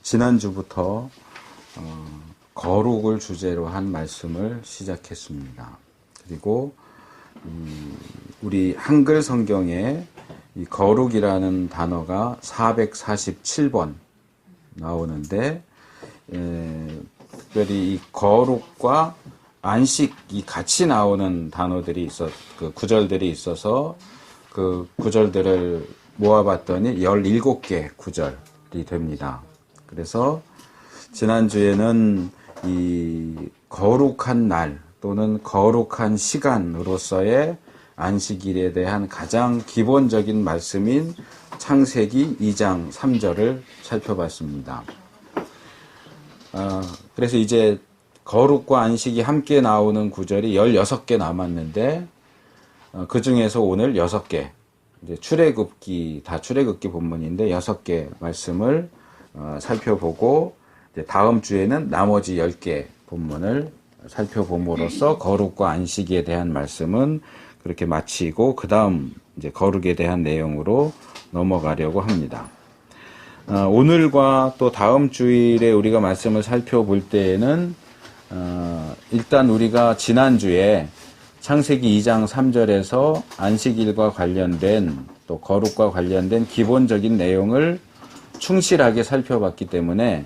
지난주부터 거룩을 주제로 한 말씀을 시작했습니다. 그리고 우리 한글 성경에 이 거룩이라는 단어가 447번 나오는데, 특별히 이 거룩과 안식이 같이 나오는 단어들이 그 구절들이 있어서 그 구절들을 모아봤더니 17개 구절이 됩니다. 그래서 지난주에는 이 거룩한 날 또는 거룩한 시간으로서의 안식일에 대한 가장 기본적인 말씀인 창세기 2장 3절을 살펴봤습니다. 그래서 이제 거룩과 안식이 함께 나오는 구절이 16개 남았는데, 그 중에서 오늘 6개, 이제 출애굽기, 다 출애굽기 본문인데 6개 말씀을 살펴보고, 이제 다음 주에는 나머지 10개 본문을 살펴봄으로써 거룩과 안식에 대한 말씀은 그렇게 마치고, 그 다음 이제 거룩에 대한 내용으로 넘어가려고 합니다. 오늘과 또 다음 주일에 우리가 말씀을 살펴볼 때에는 일단 우리가 지난주에 창세기 2장 3절에서 안식일과 관련된 또 거룩과 관련된 기본적인 내용을 충실하게 살펴봤기 때문에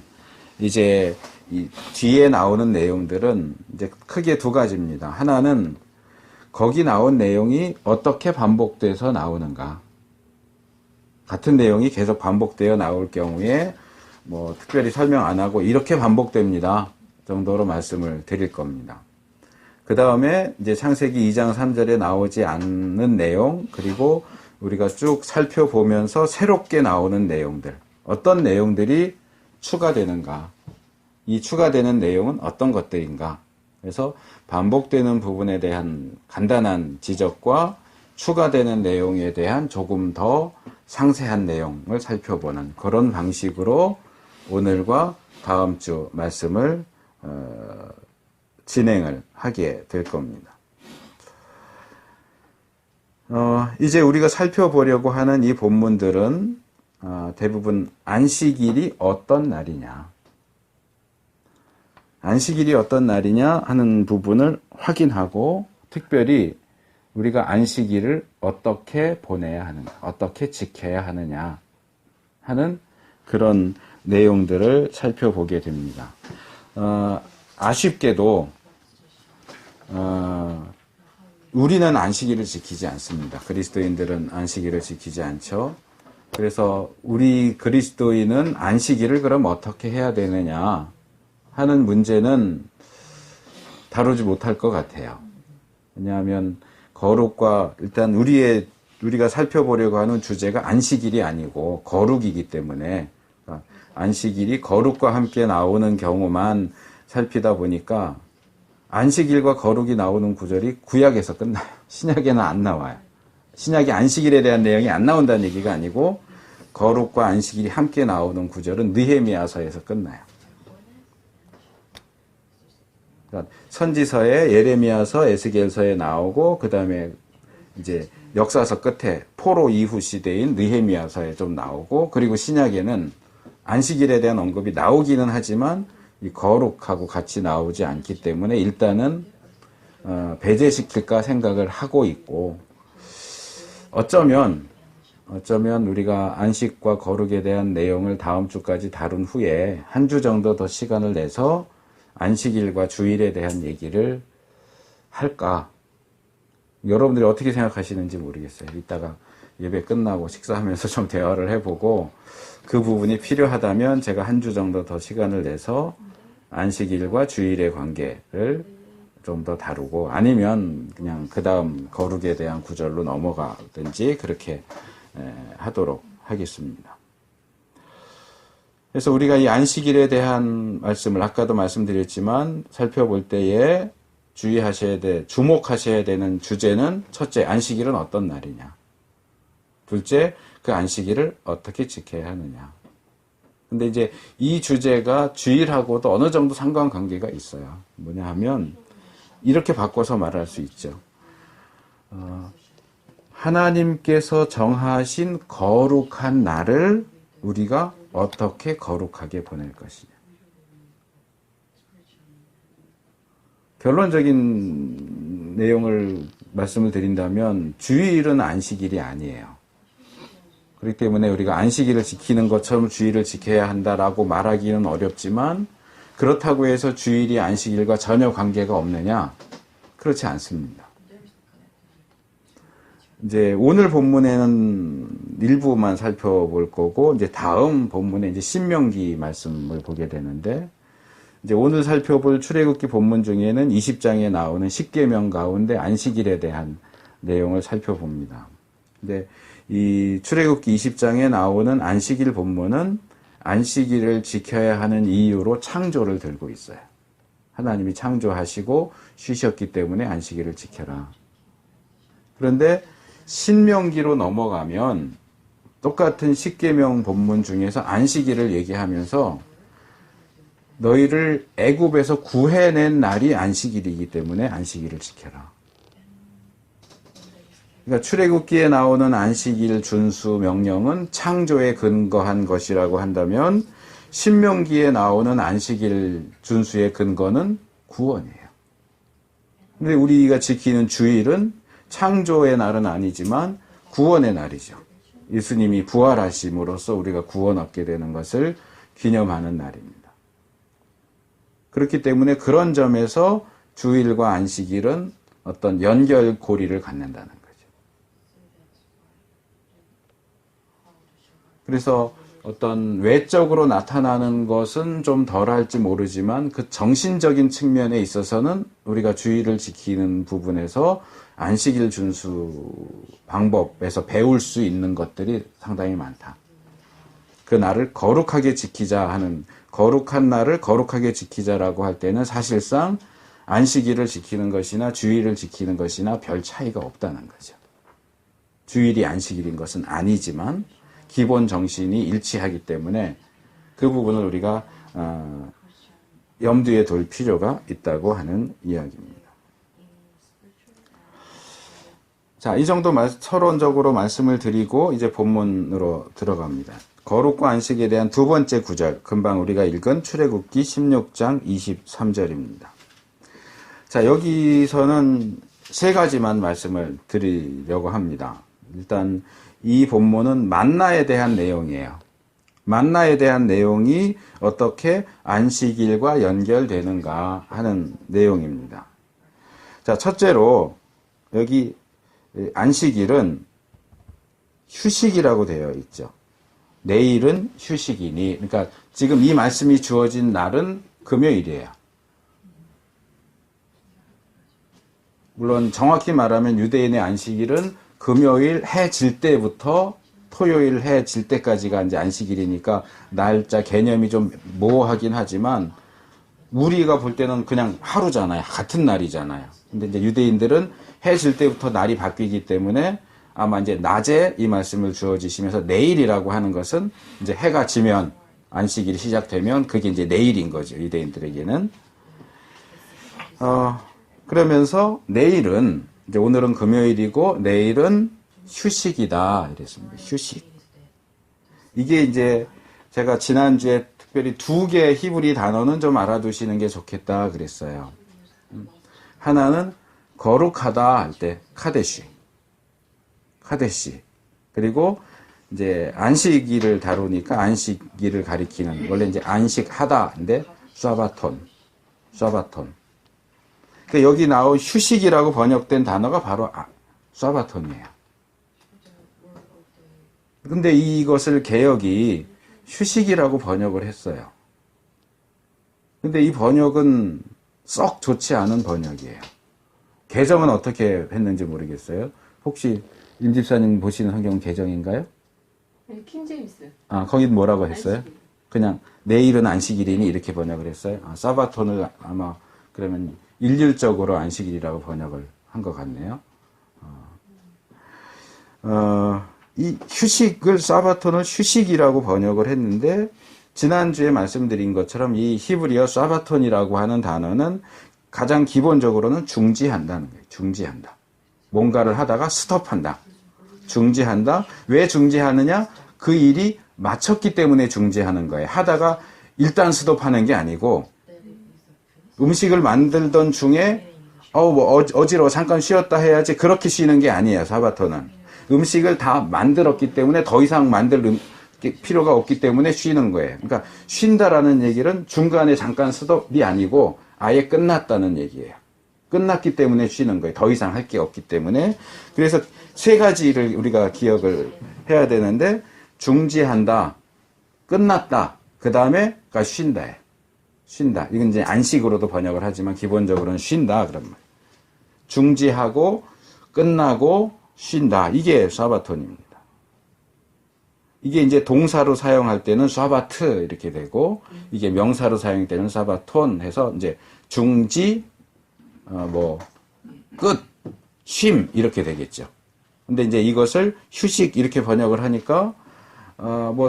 이제 이 뒤에 나오는 내용들은 이제 크게 두 가지입니다. 하나는 거기 나온 내용이 어떻게 반복돼서 나오는가. 같은 내용이 계속 반복되어 나올 경우에 뭐 특별히 설명 안 하고 이렇게 반복됩니다 정도로 말씀을 드릴 겁니다. 그 다음에 이제 창세기 2장 3절에 나오지 않는 내용, 그리고 우리가 쭉 살펴보면서 새롭게 나오는 내용들, 어떤 내용들이 추가되는가, 이 추가되는 내용은 어떤 것들인가. 그래서 반복되는 부분에 대한 간단한 지적과 추가되는 내용에 대한 조금 더 상세한 내용을 살펴보는 그런 방식으로 오늘과 다음 주 말씀을 진행을 하게 될 겁니다. 이제 우리가 살펴보려고 하는 이 본문들은 대부분 안식일이 어떤 날이냐, 안식일이 어떤 날이냐 하는 부분을 확인하고, 특별히 우리가 안식일을 어떻게 보내야 하는가, 어떻게 지켜야 하느냐 하는 그런 내용들을 살펴보게 됩니다. 아쉽게도 우리는 안식일을 지키지 않습니다. 그리스도인들은 안식일을 지키지 않죠. 그래서 우리 그리스도인은 안식일을 그럼 어떻게 해야 되느냐 하는 문제는 다루지 못할 것 같아요. 왜냐하면 거룩과, 일단 우리가 살펴보려고 하는 주제가 안식일이 아니고 거룩이기 때문에, 안식일이 거룩과 함께 나오는 경우만 살피다 보니까 안식일과 거룩이 나오는 구절이 구약에서 끝나요. 신약에는 안 나와요. 신약이 안식일에 대한 내용이 안 나온다는 얘기가 아니고, 거룩과 안식일이 함께 나오는 구절은 느헤미야서에서 끝나요. 그러니까 선지서에 예레미야서, 에스겔서에 나오고, 그 다음에 이제 역사서 끝에 포로 이후 시대인 느헤미야서에 좀 나오고, 그리고 신약에는 안식일에 대한 언급이 나오기는 하지만 이 거룩하고 같이 나오지 않기 때문에 일단은 배제시킬까 생각을 하고 있고, 어쩌면 우리가 안식과 거룩에 대한 내용을 다음 주까지 다룬 후에 한 주 정도 더 시간을 내서 안식일과 주일에 대한 얘기를 할까? 여러분들이 어떻게 생각하시는지 모르겠어요. 이따가 예배 끝나고 식사하면서 좀 대화를 해보고, 그 부분이 필요하다면 제가 한 주 정도 더 시간을 내서 안식일과 주일의 관계를 좀 더 다루고, 아니면 그냥 그 다음 거룩에 대한 구절로 넘어가든지 그렇게 하도록 하겠습니다. 그래서 우리가 이 안식일에 대한 말씀을 아까도 말씀드렸지만 살펴볼 때에 주목하셔야 되는 주제는, 첫째, 안식일은 어떤 날이냐. 둘째, 그 안식일을 어떻게 지켜야 하느냐. 근데 이제 이 주제가 주일하고도 어느 정도 상관관계가 있어요. 뭐냐 하면, 이렇게 바꿔서 말할 수 있죠. 하나님께서 정하신 거룩한 날을 우리가 어떻게 거룩하게 보낼 것이냐. 결론적인 내용을 말씀을 드린다면 주일은 안식일이 아니에요. 그렇기 때문에 우리가 안식일을 지키는 것처럼 주일을 지켜야 한다라고 말하기는 어렵지만 그렇다고 해서 주일이 안식일과 전혀 관계가 없느냐? 그렇지 않습니다. 이제 오늘 본문에는 일부만 살펴볼 거고 이제 다음 본문에 이제 신명기 말씀을 보게 되는데 이제 오늘 살펴볼 출애굽기 본문 중에는 20장에 나오는 십계명 가운데 안식일에 대한 내용을 살펴봅니다. 근데 이 출애굽기 20장에 나오는 안식일 본문은 안식일을 지켜야 하는 이유로 창조를 들고 있어요. 하나님이 창조하시고 쉬셨기 때문에 안식일을 지켜라. 그런데 신명기로 넘어가면 똑같은 십계명 본문 중에서 안식일을 얘기하면서 너희를 애굽에서 구해낸 날이 안식일이기 때문에 안식일을 지켜라. 그러니까 출애굽기에 나오는 안식일 준수 명령은 창조에 근거한 것이라고 한다면 신명기에 나오는 안식일 준수의 근거는 구원이에요. 근데 우리가 지키는 주일은 창조의 날은 아니지만 구원의 날이죠. 예수님이 부활하심으로써 우리가 구원 얻게 되는 것을 기념하는 날입니다. 그렇기 때문에 그런 점에서 주일과 안식일은 어떤 연결고리를 갖는다는 거죠. 그래서 어떤 외적으로 나타나는 것은 좀 덜할지 모르지만 그 정신적인 측면에 있어서는 우리가 주일을 지키는 부분에서 안식일 준수 방법에서 배울 수 있는 것들이 상당히 많다. 그 날을 거룩하게 지키자 하는, 거룩한 날을 거룩하게 지키자라고 할 때는 사실상 안식일을 지키는 것이나 주일을 지키는 것이나 별 차이가 없다는 거죠. 주일이 안식일인 것은 아니지만 기본 정신이 일치하기 때문에 그 부분을 우리가 염두에 둘 필요가 있다고 하는 이야기입니다. 자, 이 정도 서론적으로 말씀을 드리고 이제 본문으로 들어갑니다. 거룩과 안식에 대한 두 번째 구절, 금방 우리가 읽은 출애굽기 16장 23절입니다. 자, 여기서는 세 가지만 말씀을 드리려고 합니다. 일단 이 본문은 만나에 대한 내용이에요. 만나에 대한 내용이 어떻게 안식일과 연결되는가 하는 내용입니다. 자, 첫째로 여기 안식일은 휴식이라고 되어 있죠. 내일은 휴식이니, 그러니까 지금 이 말씀이 주어진 날은 금요일이에요. 물론 정확히 말하면 유대인의 안식일은 금요일 해 질 때부터 토요일 해 질 때까지가 이제 안식일이니까 날짜 개념이 좀 모호하긴 하지만 우리가 볼 때는 그냥 하루잖아요. 같은 날이잖아요. 근데 이제 유대인들은 해 질 때부터 날이 바뀌기 때문에 아마 이제 낮에 이 말씀을 주어지시면서 내일이라고 하는 것은 이제 해가 지면 안식일이 시작되면 그게 이제 내일인 거죠. 유대인들에게는. 그러면서 내일은 이제 오늘은 금요일이고 내일은 휴식이다 이랬습니다. 휴식. 이게 이제 제가 지난주에 특별히 두 개의 히브리 단어는 좀 알아두시는 게 좋겠다 그랬어요. 하나는 거룩하다 할 때 카데시. 그리고 이제 안식일을 다루니까 안식일을 가리키는, 원래 이제 안식하다인데 사바톤. 그러니까 여기 나온 휴식이라고 번역된 단어가 바로 사바톤이에요. 근데 이것을 개역이 휴식이라고 번역을 했어요. 근데 이 번역은 썩 좋지 않은 번역이에요. 개정은 어떻게 했는지 모르겠어요. 혹시 임 집사님 보시는 성경 개정인가요? 네, 킹제임스. 거긴 뭐라고 했어요? 안식일. 그냥 내일은 안식일이니 이렇게 번역을 했어요. 사바톤을 아마 그러면 일률적으로 안식일이라고 번역을 한 것 같네요. 이 휴식을, 사바톤을 휴식이라고 번역을 했는데 지난주에 말씀드린 것처럼 이 히브리어 사바톤이라고 하는 단어는 가장 기본적으로는 중지한다는 거예요. 중지한다. 뭔가를 하다가 스톱한다. 중지한다. 왜 중지하느냐? 그 일이 마쳤기 때문에 중지하는 거예요. 하다가 일단 스톱하는 게 아니고 음식을 만들던 중에 어지러워 잠깐 쉬었다 해야지 그렇게 쉬는 게 아니에요. 사바톤은 음식을 다 만들었기 때문에 더 이상 만들 필요가 없기 때문에 쉬는 거예요. 그러니까 쉰다라는 얘기는 중간에 잠깐 스톱이 아니고 아예 끝났다는 얘기예요. 끝났기 때문에 쉬는 거예요. 더 이상 할 게 없기 때문에. 그래서 세 가지를 우리가 기억을 해야 되는데 중지한다, 끝났다, 그 다음에 쉰다예요. 쉰다. 이건 이제 안식으로도 번역을 하지만 기본적으로는 쉰다 그런 말. 중지하고 끝나고 쉰다. 이게 사바톤입니다. 이게 이제 동사로 사용할 때는 사바트 이렇게 되고 이게 명사로 사용할 때는 사바톤 해서 이제 중지 끝, 쉼 이렇게 되겠죠. 근데 이제 이것을 휴식 이렇게 번역을 하니까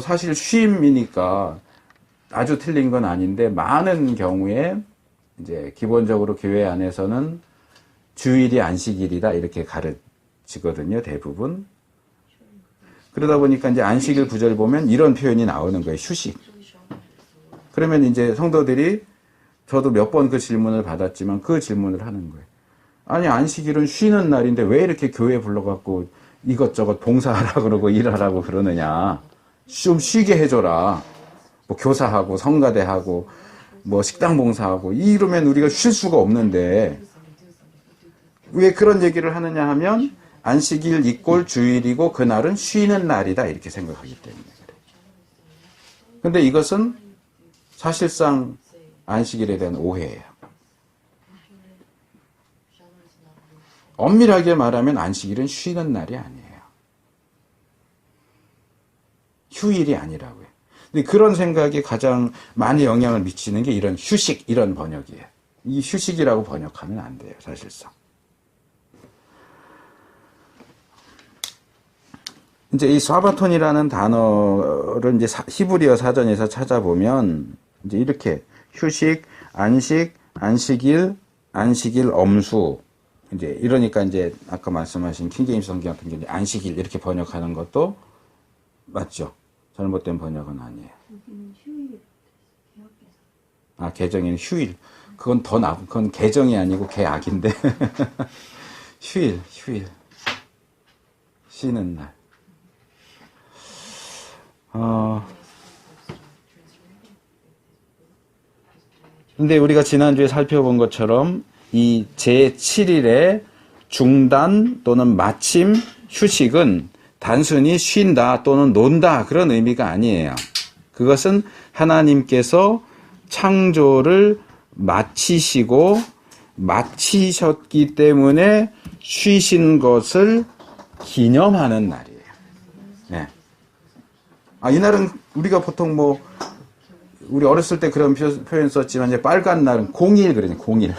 사실 쉼이니까 아주 틀린 건 아닌데 많은 경우에 이제 기본적으로 교회 안에서는 주일이 안식일이다 이렇게 가르치거든요. 대부분. 그러다 보니까 이제 안식일 구절 보면 이런 표현이 나오는 거예요. 휴식. 그러면 이제 성도들이 저도 몇 번 그 질문을 받았지만 그 질문을 하는 거예요. 아니 안식일은 쉬는 날인데 왜 이렇게 교회에 불러갖고 이것저것 봉사하라 그러고 일하라고 그러느냐. 좀 쉬게 해줘라. 뭐 교사하고 성가대하고 뭐 식당 봉사하고 이러면 우리가 쉴 수가 없는데 왜 그런 얘기를 하느냐 하면 안식일 이꼴 주일이고 그날은 쉬는 날이다 이렇게 생각하기 때문에 그래요. 근데 이것은 사실상 안식일에 대한 오해예요. 엄밀하게 말하면 안식일은 쉬는 날이 아니에요. 휴일이 아니라고요. 근데 그런 생각이 가장 많이 영향을 미치는 게 이런 휴식, 이런 번역이에요. 이 휴식이라고 번역하면 안 돼요, 사실상. 이제 이 사바톤이라는 단어를 이제 히브리어 사전에서 찾아보면 이제 이렇게 휴식, 안식, 안식일, 안식일 엄수 이제 이러니까 이제 아까 말씀하신 킹제임스 성경 같은 경우에 안식일 이렇게 번역하는 것도 맞죠. 잘못된 번역은 아니에요. 여기는 휴일 개혁개서. 아 개정에는 휴일. 그건 더 나쁜. 그건 개정이 아니고 개악인데. 휴일. 쉬는 날. 근데 우리가 지난주에 살펴본 것처럼 이 제7일의 중단 또는 마침 휴식은 단순히 쉰다 또는 논다 그런 의미가 아니에요. 그것은 하나님께서 창조를 마치셨기 때문에 쉬신 것을 기념하는 날이에요. 네. 이날은 우리가 보통 우리 어렸을 때 그런 표현 썼지만 이제 빨간 날은 공일 그러죠. 공일.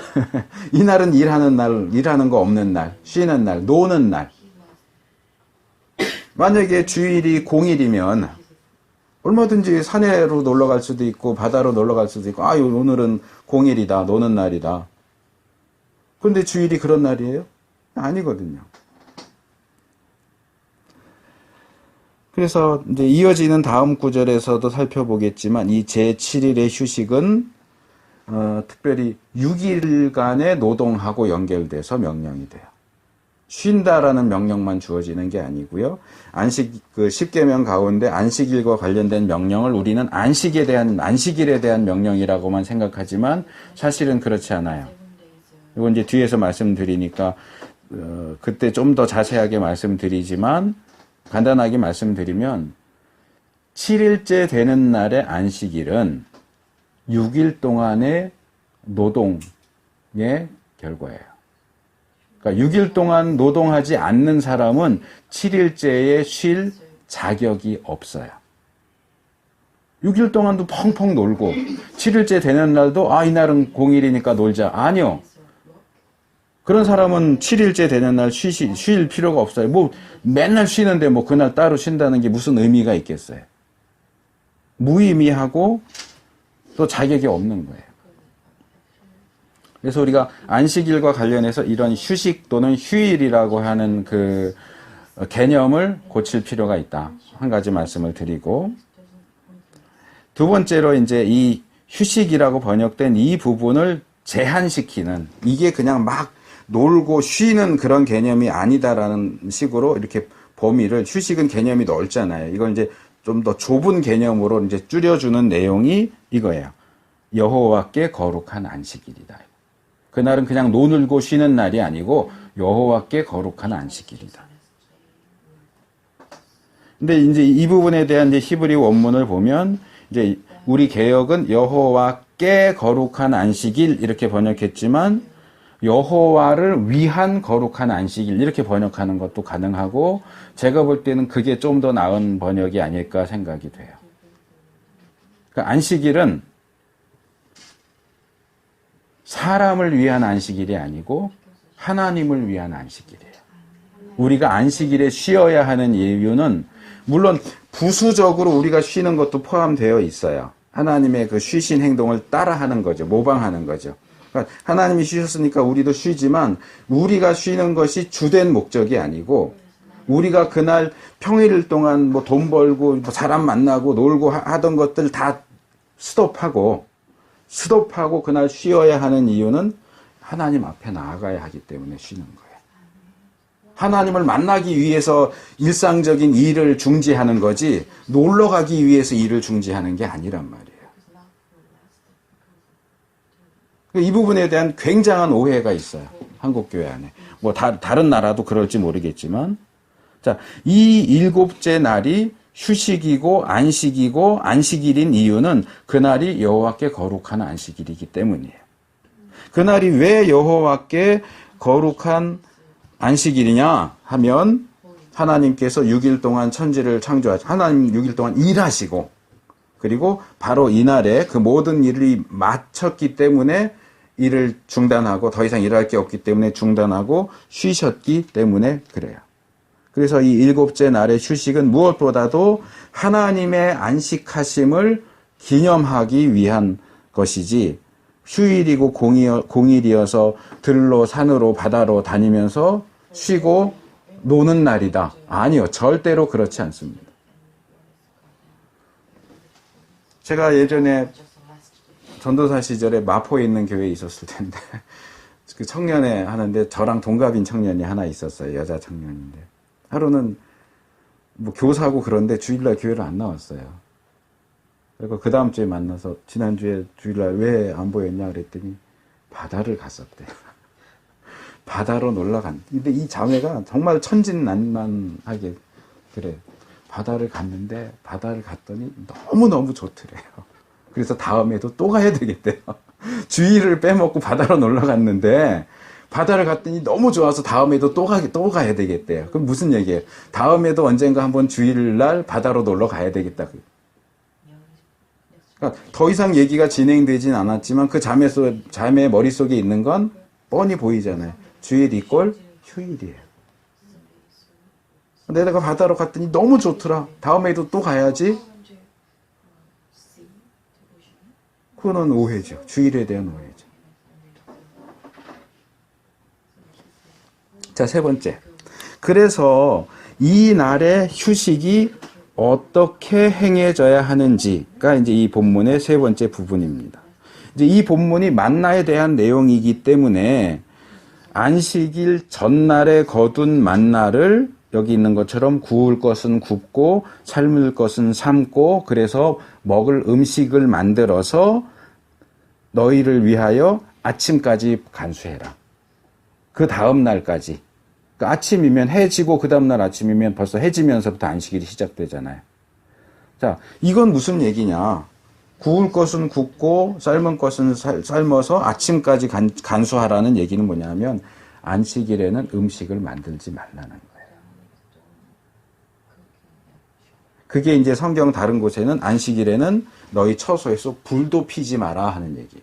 이날은 일하는 날, 일하는 거 없는 날, 쉬는 날, 노는 날. 만약에 주일이 공일이면 얼마든지 산에로 놀러 갈 수도 있고 바다로 놀러 갈 수도 있고 오늘은 공일이다, 노는 날이다. 그런데 주일이 그런 날이에요? 아니거든요. 그래서 이제 이어지는 다음 구절에서도 살펴보겠지만 이 제7일의 휴식은 특별히 6일간의 노동하고 연결돼서 명령이 돼요. 쉰다라는 명령만 주어지는 게 아니고요. 그 10계명 가운데 안식일과 관련된 명령을 우리는 안식일에 대한 명령이라고만 생각하지만 사실은 그렇지 않아요. 이건 이제 뒤에서 말씀드리니까 그때 좀 더 자세하게 말씀드리지만 간단하게 말씀드리면 7일째 되는 날의 안식일은 6일 동안의 노동의 결과예요. 그러니까 6일 동안 노동하지 않는 사람은 7일째에 쉴 자격이 없어요. 6일 동안도 펑펑 놀고 7일째 되는 날도 이날은 공일이니까 놀자. 아니요. 그런 사람은 7일째 되는 날 쉴 필요가 없어요. 맨날 쉬는데 그날 따로 쉰다는 게 무슨 의미가 있겠어요. 무의미하고 또 자격이 없는 거예요. 그래서 우리가 안식일과 관련해서 이런 휴식 또는 휴일이라고 하는 그 개념을 고칠 필요가 있다. 한 가지 말씀을 드리고 두 번째로 이제 이 휴식이라고 번역된 이 부분을 제한시키는, 이게 그냥 막 놀고 쉬는 그런 개념이 아니다라는 식으로 이렇게 범위를, 휴식은 개념이 넓잖아요. 이걸 이제 좀 더 좁은 개념으로 이제 줄여주는 내용이 이거예요. 여호와께 거룩한 안식일이다. 그날은 그냥 노늘고 쉬는 날이 아니고 여호와께 거룩한 안식일이다. 근데 이제 이 부분에 대한 이제 히브리 원문을 보면 이제 우리 개역은 여호와께 거룩한 안식일 이렇게 번역했지만 여호와를 위한 거룩한 안식일 이렇게 번역하는 것도 가능하고, 제가 볼 때는 그게 좀 더 나은 번역이 아닐까 생각이 돼요. 그러니까 안식일은 사람을 위한 안식일이 아니고 하나님을 위한 안식일이에요. 우리가 안식일에 쉬어야 하는 이유는 물론 부수적으로 우리가 쉬는 것도 포함되어 있어요. 하나님의 그 쉬신 행동을 따라하는 거죠. 모방하는 거죠. 그러니까 하나님이 쉬셨으니까 우리도 쉬지만 우리가 쉬는 것이 주된 목적이 아니고, 우리가 그날 평일 동안 뭐 돈 벌고 뭐 사람 만나고 놀고 하던 것들 다 스톱하고 그날 쉬어야 하는 이유는 하나님 앞에 나아가야 하기 때문에 쉬는 거예요. 하나님을 만나기 위해서 일상적인 일을 중지하는 거지 놀러 가기 위해서 일을 중지하는 게 아니란 말이에요. 이 부분에 대한 굉장한 오해가 있어요. 한국 교회 안에. 뭐 다른 나라도 그럴지 모르겠지만, 자, 이 일곱째 날이 휴식이고 안식이고 안식일인 이유는 그날이 여호와께 거룩한 안식일이기 때문이에요. 그날이 왜 여호와께 거룩한 안식일이냐 하면, 하나님께서 6일 동안 천지를 창조하시고 하나님 6일 동안 일하시고, 그리고 바로 이날에 그 모든 일이 마쳤기 때문에 일을 중단하고, 더 이상 일할 게 없기 때문에 중단하고 쉬셨기 때문에 그래요. 그래서 이 일곱째 날의 휴식은 무엇보다도 하나님의 안식하심을 기념하기 위한 것이지, 휴일이고 공일이어서 들로 산으로 바다로 다니면서 쉬고 노는 날이다. 아니요. 절대로 그렇지 않습니다. 제가 예전에 전도사 시절에 마포에 있는 교회에 있었을 텐데, 그 청년회 하는데 저랑 동갑인 청년이 하나 있었어요. 여자 청년인데. 하루는 뭐 교사고 그런데 주일날 교회를 안 나왔어요. 그리고 그 다음 주에 만나서 지난주에 주일날 왜 안 보였냐 그랬더니 바다를 갔었대요. 바다로 놀러 근데 이 자매가 정말 천진난만하게 그래. 바다를 갔더니 너무너무 좋더래요. 그래서 다음에도 또 가야 되겠대요. 주일을 빼먹고 바다로 놀러 갔는데, 바다를 갔더니 너무 좋아서 다음에도 또 가야 되겠대요. 그럼 무슨 얘기예요? 다음에도 언젠가 한번 주일날 바다로 놀러 가야 되겠다. 그러니까 더 이상 얘기가 진행되진 않았지만 그 자매 머릿속에 있는 건 뻔히 보이잖아요. 주일 이꼴 휴일이에요. 내가 바다로 갔더니 너무 좋더라. 다음에도 또 가야지. 그거는 오해죠. 주일에 대한 오해죠. 자, 세 번째. 그래서 이 날의 휴식이 어떻게 행해져야 하는지가 이제 이 본문의 세 번째 부분입니다. 이제 이 본문이 만나에 대한 내용이기 때문에 안식일 전날에 거둔 만나를 여기 있는 것처럼 구울 것은 굽고 삶을 것은 삶고, 그래서 먹을 음식을 만들어서 너희를 위하여 아침까지 간수해라. 그 다음 날까지. 그러니까 아침이면 해 지고 그 다음 날 아침이면 벌써 해 지면서부터 안식일이 시작되잖아요. 자, 이건 무슨 얘기냐. 구울 것은 굽고 삶은 것은 삶아서 아침까지 간수하라는 얘기는 뭐냐면, 안식일에는 음식을 만들지 말라는 거예요. 그게 이제 성경 다른 곳에는 안식일에는 너희 처소에서 불도 피지 마라 하는 얘기.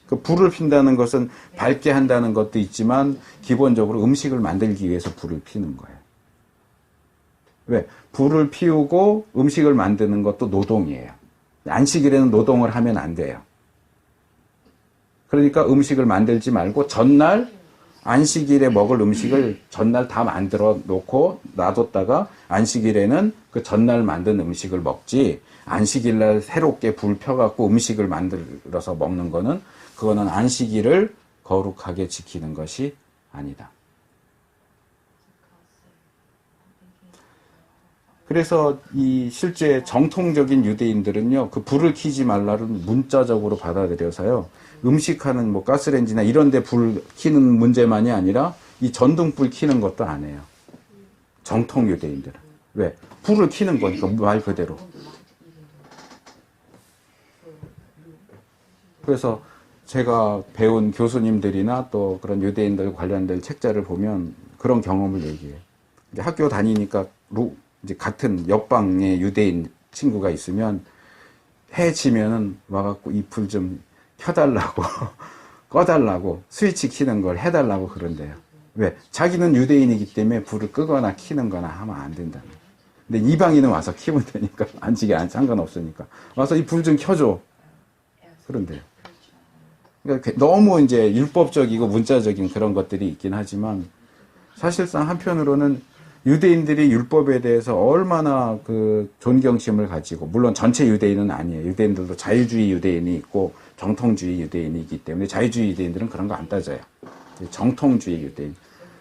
그 불을 핀다는 것은 밝게 한다는 것도 있지만 기본적으로 음식을 만들기 위해서 불을 피는 거예요. 왜? 불을 피우고 음식을 만드는 것도 노동이에요. 안식일에는 노동을 하면 안 돼요. 그러니까 음식을 만들지 말고 전날 안식일에 먹을 음식을 전날 다 만들어 놓고 놔뒀다가 안식일에는 그 전날 만든 음식을 먹지, 안식일날 새롭게 불 펴갖고 음식을 만들어서 먹는 거는, 그거는 안식일을 거룩하게 지키는 것이 아니다. 그래서 이 실제 정통적인 유대인들은요, 그 불을 켜지 말라를 문자적으로 받아들여서요, 음식하는 뭐 가스레인지나 이런 데 불 켜는 문제만이 아니라 이 전등불 켜는 것도 안 해요. 정통 유대인들은. 왜? 불을 켜는 거니까, 말 그대로. 그래서 제가 배운 교수님들이나 또 그런 유대인들 관련된 책자를 보면 그런 경험을 얘기해요. 이제 학교 다니니까 이제 같은 옆방의 유대인 친구가 있으면 해 지면은 와갖고 이 불 좀 켜달라고 꺼달라고 스위치 켜는 걸 해달라고 그런대요. 왜? 자기는 유대인이기 때문에 불을 끄거나 켜는 거나 하면 안 된다는 거예요. 근데 이방인은 와서 켜면 되니까 안식이 상관없으니까 와서 이 불 좀 켜줘 그런데요. 그러니까 너무 이제 율법적이고 문자적인 그런 것들이 있긴 하지만 사실상 한편으로는 유대인들이 율법에 대해서 얼마나 그 존경심을 가지고, 물론 전체 유대인은 아니에요. 유대인들도 자유주의 유대인이 있고 정통주의 유대인이 있기 때문에 자유주의 유대인들은 그런 거 안 따져요. 정통주의 유대인.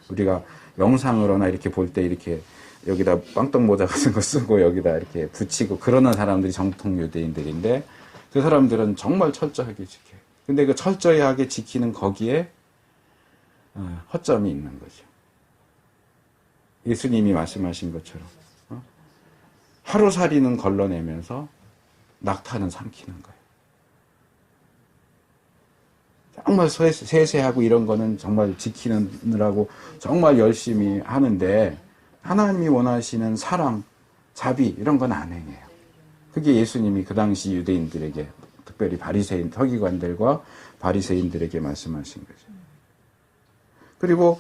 우리가 영상으로나 이렇게 볼 때 이렇게 여기다 빵떡 모자 같은 거 쓰고 여기다 이렇게 붙이고 그러는 사람들이 정통 유대인들인데, 그 사람들은 정말 철저하게 지켜요. 근데 그 철저하게 지키는 거기에 허점이 있는 거죠. 예수님이 말씀하신 것처럼 하루살이는 걸러내면서 낙타는 삼키는 거예요. 정말 세세하고 이런 거는 정말 지키느라고 정말 열심히 하는데 하나님이 원하시는 사랑, 자비 이런 건 안 행해요. 그게 예수님이 그 당시 유대인들에게, 특별히 바리새인 서기관들과 바리새인들에게 말씀하신 거죠. 그리고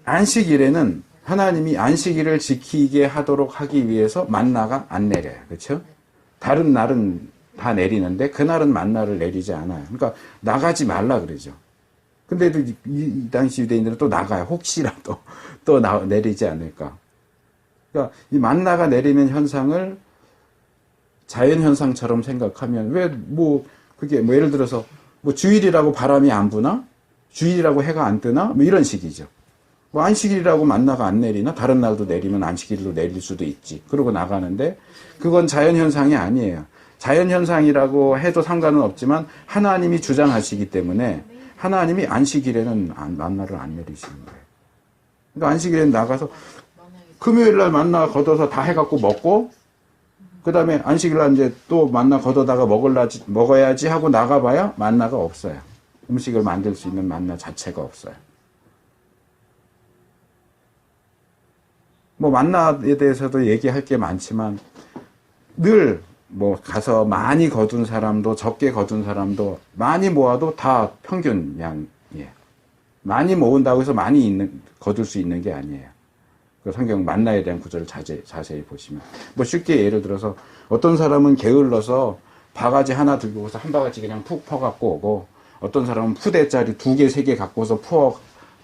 안식일에는 하나님이 안식일을 지키게 하도록 하기 위해서 만나가 안 내려요. 그렇죠? 다른 날은 다 내리는데 그날은 만나를 내리지 않아요. 그러니까 나가지 말라 그러죠. 근데도 이 당시 유대인들은 또 나가요. 혹시라도 또 내리지 않을까. 그러니까 이 만나가 내리는 현상을 자연현상처럼 생각하면 왜 뭐 그게 뭐 예를 들어서 뭐 주일이라고 바람이 안 부나? 주일이라고 해가 안 뜨나? 뭐 이런 식이죠. 뭐 안식일이라고 만나가 안 내리나? 다른 날도 내리면 안식일도 내릴 수도 있지. 그러고 나가는데 그건 자연현상이 아니에요. 자연현상이라고 해도 상관은 없지만 하나님이 주장하시기 때문에 하나님이 안식일에는 만나를 안 내리시는 거예요. 그러니까 안식일에는 나가서 금요일날 만나 걷어서 다 해갖고 먹고 그 다음에 안식일날 이제 또 만나 걷어다가 먹어야지 하고 나가봐야 만나가 없어요. 음식을 만들 수 있는 만나 자체가 없어요. 뭐 만나에 대해서도 얘기할 게 많지만 늘 뭐 가서 많이 거둔 사람도 적게 거둔 사람도 많이 모아도 다 평균 양이에요. 많이 모은다고 해서 많이 거둘 수 있는 게 아니에요. 그 성경 만나에 대한 구절을 자세히 보시면 뭐 쉽게 예를 들어서 어떤 사람은 게을러서 바가지 하나 들고 와서 한 바가지 그냥 푹 퍼갖고 오고, 어떤 사람은 푸대짜리 2개, 3개 갖고 와서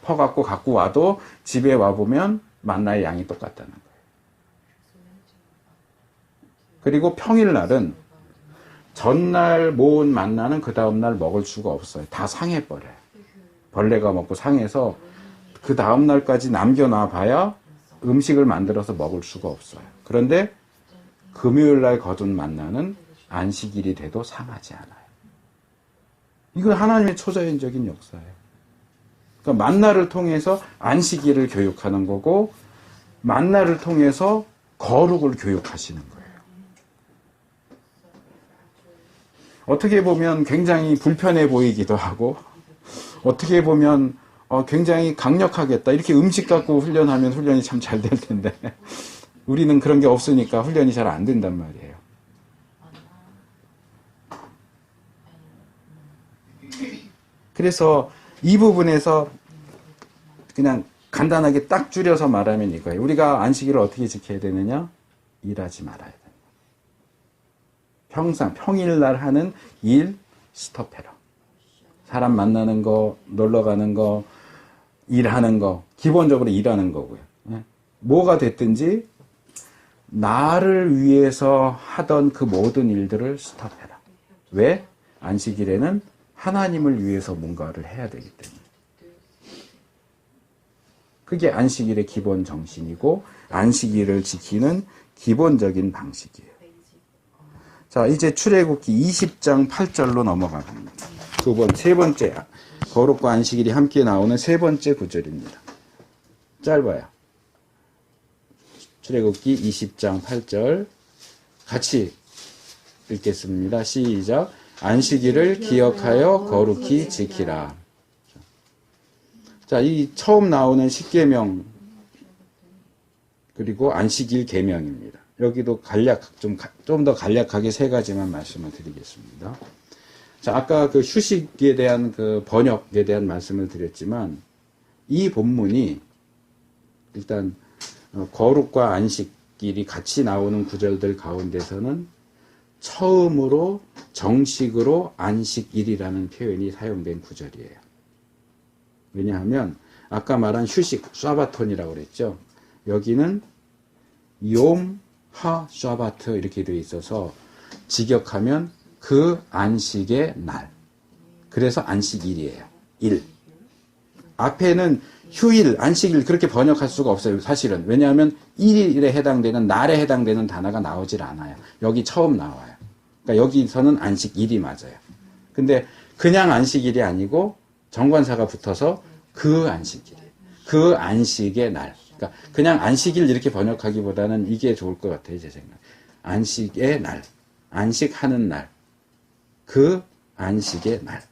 퍼갖고 갖고 와도 집에 와보면 만나의 양이 똑같다는 거예요. 그리고 평일날은 전날 모은 만나는 그 다음날 먹을 수가 없어요. 다 상해버려요. 벌레가 먹고 상해서 그 다음날까지 남겨놔 봐야 음식을 만들어서 먹을 수가 없어요. 그런데 금요일날 거둔 만나는 안식일이 돼도 상하지 않아요. 이건 하나님의 초자연적인 역사예요. 그러니까 만나를 통해서 안식일을 교육하는 거고, 만나를 통해서 거룩을 교육하시는 거예요. 어떻게 보면 굉장히 불편해 보이기도 하고, 어떻게 보면 굉장히 강력하겠다. 이렇게 음식 갖고 훈련하면 훈련이 참 잘 될 텐데 우리는 그런 게 없으니까 훈련이 잘 안 된단 말이에요. 그래서 이 부분에서 그냥 간단하게 딱 줄여서 말하면 이거예요. 우리가 안식일을 어떻게 지켜야 되느냐? 일하지 말아야 된다. 평일날 하는 일 스톱해라. 사람 만나는 거, 놀러 가는 거, 일하는 거, 기본적으로 일하는 거고요. 예. 뭐가 됐든지 나를 위해서 하던 그 모든 일들을 스톱해라. 왜? 안식일에는 하나님을 위해서 뭔가를 해야 되기 때문에. 그게 안식일의 기본 정신이고 안식일을 지키는 기본적인 방식이에요. 자, 이제 출애굽기 20장 8절로 넘어갑니다. 세 번째 거룩과 안식일이 함께 나오는 세 번째 구절입니다. 짧아요. 출애굽기 20장 8절 같이 읽겠습니다. 시작. 안식일을 기억하여 거룩히 지키라. 자, 이 처음 나오는 십계명 그리고 안식일 계명입니다. 여기도 좀 더 간략하게 세 가지만 말씀을 드리겠습니다. 자, 아까 그 휴식에 대한 그 번역에 대한 말씀을 드렸지만 이 본문이 일단 거룩과 안식일이 같이 나오는 구절들 가운데서는 처음으로 정식으로 안식일이라는 표현이 사용된 구절이에요. 왜냐하면 아까 말한 휴식, 샤바톤이라고 그랬죠. 여기는 욤, 하, 샤바트 이렇게 되어 있어서 직역하면 그 안식의 날. 그래서 안식일이에요. 일. 앞에는 휴일, 안식일 그렇게 번역할 수가 없어요. 사실은. 왜냐하면 일일에 해당되는 날에 해당되는 단어가 나오질 않아요. 여기 처음 나와요. 그러니까 여기서는 안식일이 맞아요. 근데 그냥 안식일이 아니고 정관사가 붙어서 그 안식일이에요. 그 안식의 날. 그러니까 그냥 안식일 이렇게 번역하기보다는 이게 좋을 것 같아요. 제 생각. 안식의 날. 안식하는 날. 그 안식의 날.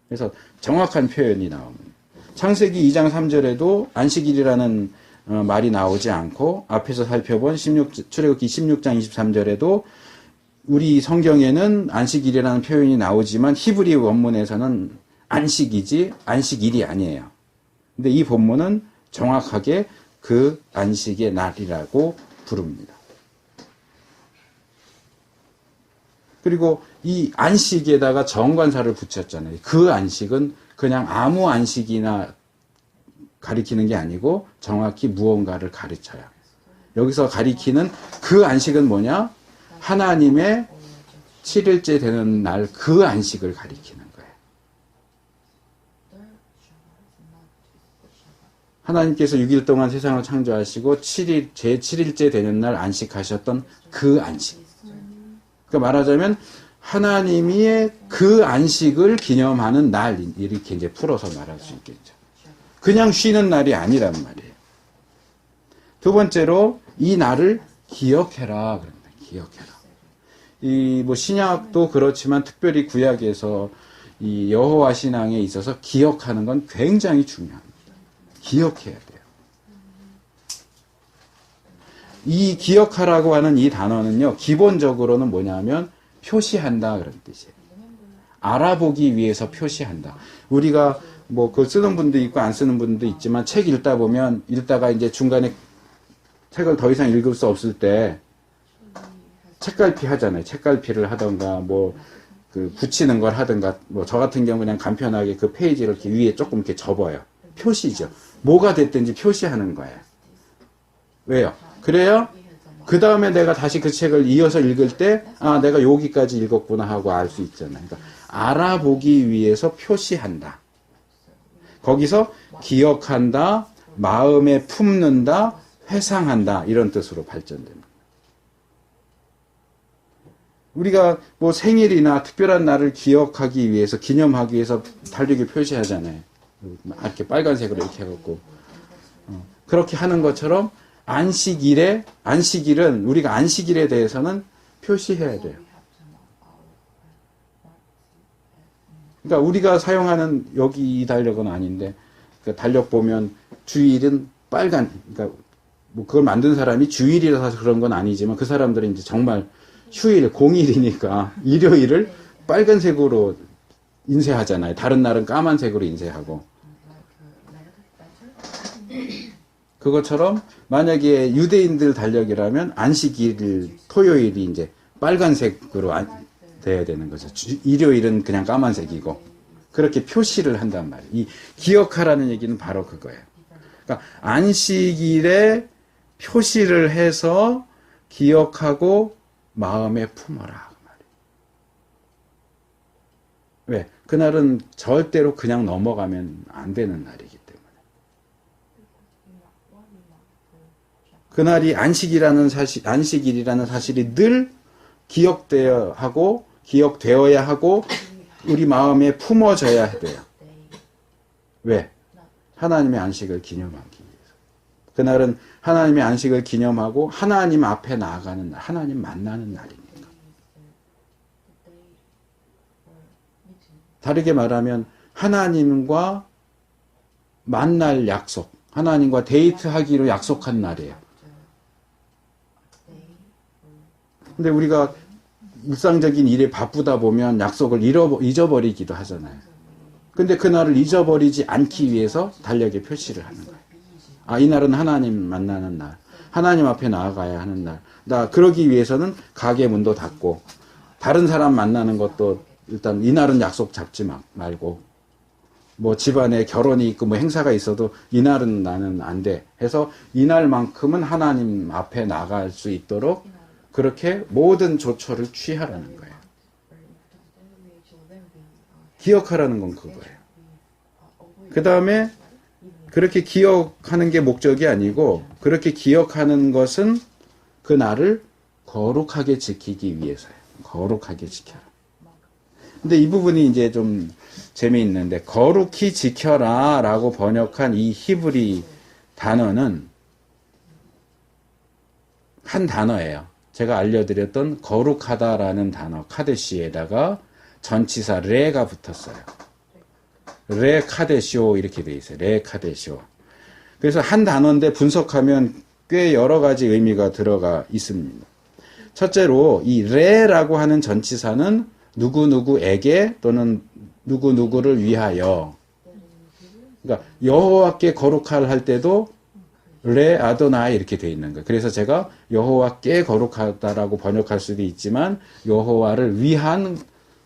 그래서 정확한 표현이 나옵니다. 창세기 2장 3절에도 안식일이라는 말이 나오지 않고 앞에서 살펴본 출애굽기 16장 23절에도 우리 성경에는 안식일이라는 표현이 나오지만 히브리 원문에서는 안식이지 안식일이 아니에요. 근데 이 본문은 정확하게 그 안식의 날이라고 부릅니다. 그리고 이 안식에다가 정관사를 붙였잖아요. 그 안식은 그냥 아무 안식이나 가리키는 게 아니고 정확히 무언가를 가르쳐요. 여기서 가리키는 그 안식은 뭐냐? 하나님의 7일째 되는 날 그 안식을 가리키는 거예요. 하나님께서 6일 동안 세상을 창조하시고 제 7일째 되는 날 안식하셨던 그 안식. 그러니까 말하자면 하나님의 그 안식을 기념하는 날 이렇게 이제 풀어서 말할 수 있겠죠. 그냥 쉬는 날이 아니란 말이에요. 두 번째로 이 날을 기억해라 그럽니다. 기억해라. 이 뭐 신약도 그렇지만 특별히 구약에서 이 여호와 신앙에 있어서 기억하는 건 굉장히 중요합니다. 기억해야 돼요. 이 기억하라고 하는 이 단어는요, 기본적으로는 뭐냐면 표시한다 그런 뜻이에요. 알아보기 위해서 표시한다. 우리가 뭐 그걸 쓰는 분도 있고 안 쓰는 분도 있지만 책 읽다 보면 읽다가 이제 중간에 책을 더 이상 읽을 수 없을 때 책갈피 하잖아요. 책갈피를 하던가 뭐 그 붙이는 걸 하든가 뭐 저 같은 경우 그냥 간편하게 그 페이지를 이렇게 위에 조금 이렇게 접어요. 표시죠. 뭐가 됐든지 표시하는 거예요. 왜요? 그래요? 그 다음에 내가 다시 그 책을 이어서 읽을 때, 아, 내가 여기까지 읽었구나 하고 알 수 있잖아요. 그러니까 알아보기 위해서 표시한다. 거기서 기억한다, 마음에 품는다, 회상한다, 이런 뜻으로 발전됩니다. 우리가 뭐 생일이나 특별한 날을 기억하기 위해서, 기념하기 위해서 달력에 표시하잖아요. 이렇게 빨간색으로 이렇게 해갖고. 그렇게 하는 것처럼 안식일은 우리가 안식일에 대해서는 표시해야 돼요. 그러니까 우리가 사용하는 여기 이 달력은 아닌데, 그 달력 보면 주일은 빨간, 그러니까 뭐 그걸 만든 사람이 주일이라서 그런 건 아니지만 그 사람들은 이제 정말 휴일, 공일이니까 일요일을 빨간색으로 인쇄하잖아요. 다른 날은 까만색으로 인쇄하고. 그것처럼 만약에 유대인들 달력이라면 안식일, 토요일이 이제 빨간색으로 돼야 되는 거죠. 일요일은 그냥 까만색이고. 그렇게 표시를 한단 말이에요. 이 기억하라는 얘기는 바로 그거예요. 그러니까 안식일에 표시를 해서 기억하고 마음에 품어라. 그 말이에요. 왜? 그날은 절대로 그냥 넘어가면 안 되는 날이기 때문에. 그날이 안식일이라는 사실이 늘 기억되어야 하고, 우리 마음에 품어져야 돼요. 왜? 하나님의 안식을 기념하기 위해서. 그날은 하나님의 안식을 기념하고 하나님 앞에 나아가는 날, 하나님 만나는 날이니까. 다르게 말하면 하나님과 만날 약속, 하나님과 데이트하기로 약속한 날이에요. 근데 우리가 일상적인 일에 바쁘다 보면 약속을 잊어버리기도 하잖아요. 근데 그날을 잊어버리지 않기 위해서 달력에 표시를 하는 거예요. 아, 이날은 하나님 만나는 날, 하나님 앞에 나아가야 하는 날. 나 그러기 위해서는 가게 문도 닫고, 다른 사람 만나는 것도 일단 이날은 약속 잡지 말고, 뭐 집안에 결혼이 있고 뭐 행사가 있어도 이날은 나는 안 돼 해서 이날만큼은 하나님 앞에 나갈 수 있도록 그렇게 모든 조처를 취하라는 거예요. 기억하라는 건 그거예요. 그 다음에 그렇게 기억하는 게 목적이 아니고, 그렇게 기억하는 것은 그 날을 거룩하게 지키기 위해서예요. 거룩하게 지켜라. 근데 이 부분이 이제 좀 재미있는데, 거룩히 지켜라 라고 번역한 이 히브리 단어는 한 단어예요. 제가 알려드렸던 거룩하다라는 단어 카데시에다가 전치사 레가 붙었어요. 레 카데시오 이렇게 돼 있어요. 레 카데시오. 그래서 한 단어인데 분석하면 꽤 여러 가지 의미가 들어가 있습니다. 첫째로 이 레라고 하는 전치사는 누구누구에게 또는 누구누구를 위하여, 그러니까 여호와께 거룩할 할 때도 레 아도나이 이렇게 돼 있는 거예요. 그래서 제가 여호와께 거룩하다라고 번역할 수도 있지만 여호와를 위한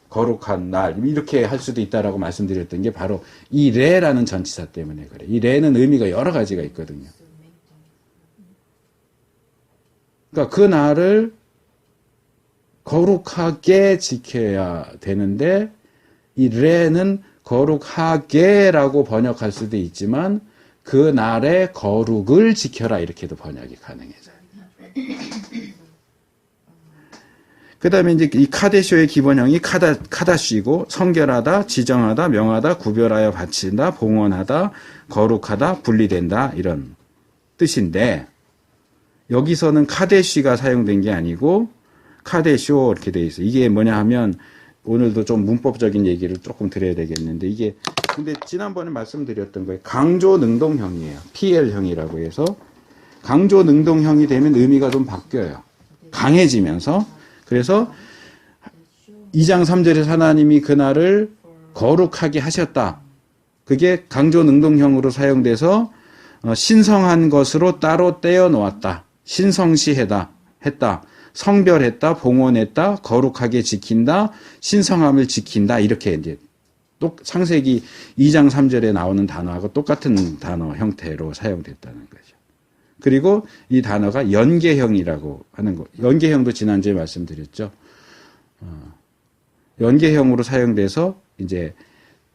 거룩한 날 이렇게 할 수도 있다라고 말씀드렸던 게 바로 이 레라는 전치사 때문에 그래요. 이 레는 의미가 여러 가지가 있거든요. 그러니까 그 날을 거룩하게 지켜야 되는데, 이 레는 거룩하게라고 번역할 수도 있지만 그 날의 거룩을 지켜라 이렇게도 번역이 가능해져요. 그 다음에 이제 이 카데쇼의 기본형이 카다시고, 성결하다, 지정하다, 명하다, 구별하여 바친다, 봉헌하다, 거룩하다, 분리된다 이런 뜻인데, 여기서는 카데시가 사용된 게 아니고 카데쇼 이렇게 돼 있어요. 이게 뭐냐 하면, 오늘도 좀 문법적인 얘기를 조금 드려야 되겠는데, 이게 근데 지난번에 말씀드렸던 거예요. 강조 능동형이에요. PL형이라고 해서 강조 능동형이 되면 의미가 좀 바뀌어요. 강해지면서. 그래서 2장 3절에 하나님이 그날을 거룩하게 하셨다. 그게 강조 능동형으로 사용돼서 신성한 것으로 따로 떼어 놓았다. 신성시했다. 성별했다, 봉헌했다, 거룩하게 지킨다, 신성함을 지킨다. 이렇게 이제 창세기 2장 3절에 나오는 단어하고 똑같은 단어 형태로 사용됐다는 거죠. 그리고 이 단어가 연계형이라고 하는 거. 연계형도 지난주에 말씀드렸죠. 연계형으로 사용돼서 이제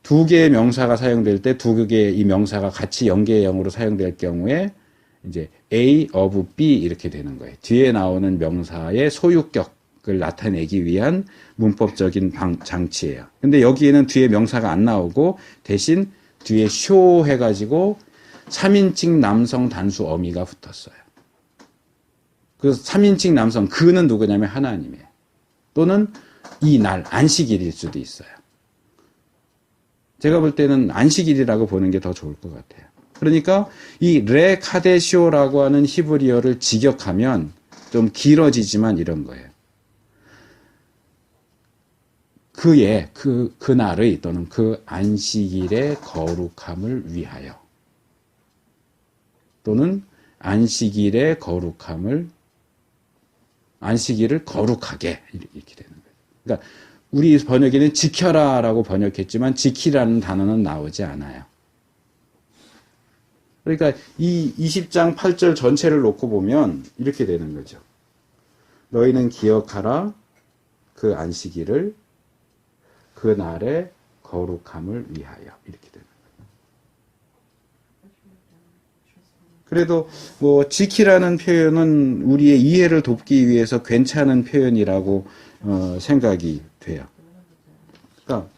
두 개의 명사가 사용될 때 두 개의 이 명사가 같이 연계형으로 사용될 경우에 이제 A of B 이렇게 되는 거예요. 뒤에 나오는 명사의 소유격을 나타내기 위한 문법적인 장치예요. 근데 여기에는 뒤에 명사가 안 나오고 대신 뒤에 쇼 해가지고 3인칭 남성 단수 어미가 붙었어요. 그 3인칭 남성 그는 누구냐면 하나님이에요. 또는 이 날 안식일일 수도 있어요. 제가 볼 때는 안식일이라고 보는 게 더 좋을 것 같아요. 그러니까 이 레 카데시오라고 하는 히브리어를 직역하면 좀 길어지지만 이런 거예요. 그날의 또는 그 안식일의 거룩함을 위하여, 또는 안식일의 안식일을 거룩하게 이렇게 되는 거예요. 그러니까 우리 번역에는 지켜라라고 번역했지만 지키라는 단어는 나오지 않아요. 그러니까 이 20장 8절 전체를 놓고 보면 이렇게 되는 거죠. 너희는 기억하라 그 안식일을 그 날의 거룩함을 위하여 이렇게 되는 거예요. 그래도 뭐 지키라는 표현은 우리의 이해를 돕기 위해서 괜찮은 표현이라고 생각이 돼요. 그러니까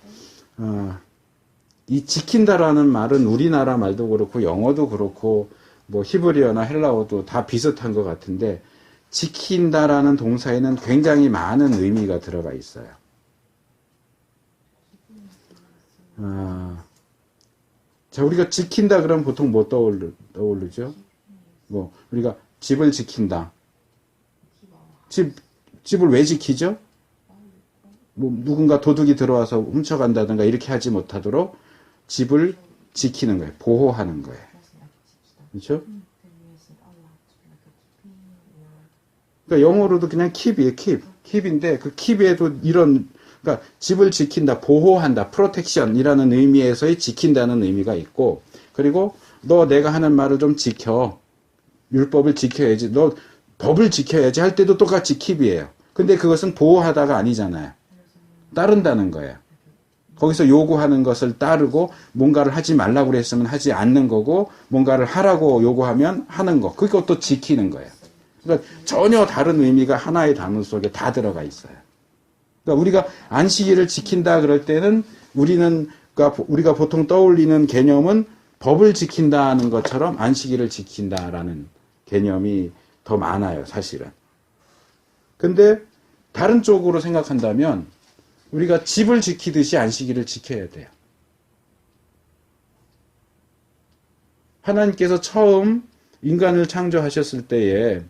이 지킨다라는 말은 우리나라 말도 그렇고 영어도 그렇고 뭐 히브리어나 헬라어도 다 비슷한 것 같은데 지킨다라는 동사에는 굉장히 많은 의미가 들어가 있어요. 자, 우리가 지킨다 그러면 보통 뭐 떠오르죠? 뭐 우리가 집을 지킨다. 집을 왜 지키죠? 뭐 누군가 도둑이 들어와서 훔쳐간다든가 이렇게 하지 못하도록 집을 지키는 거예요. 보호하는 거예요. 그렇죠? 그러니까 영어로도 그냥 keep이에요. keep인데 그 keep에도 이런 그러니까 집을 지킨다, 보호한다, protection이라는 의미에서의 지킨다는 의미가 있고 그리고 너 내가 하는 말을 좀 지켜. 율법을 지켜야지. 너 법을 지켜야지 할 때도 똑같이 keep이에요. 근데 그것은 보호하다가 아니잖아요. 따른다는 거예요. 거기서 요구하는 것을 따르고 뭔가를 하지 말라고 그랬으면 하지 않는 거고 뭔가를 하라고 요구하면 하는 거. 그것도 지키는 거예요. 그러니까 전혀 다른 의미가 하나의 단어 속에 다 들어가 있어요. 그러니까 우리가 안식일을 지킨다 그럴 때는 우리가 보통 떠올리는 개념은 법을 지킨다는 것처럼 안식일을 지킨다라는 개념이 더 많아요, 사실은. 근데 다른 쪽으로 생각한다면 우리가 집을 지키듯이 안식일을 지켜야 돼요. 하나님께서 처음 인간을 창조하셨을 때에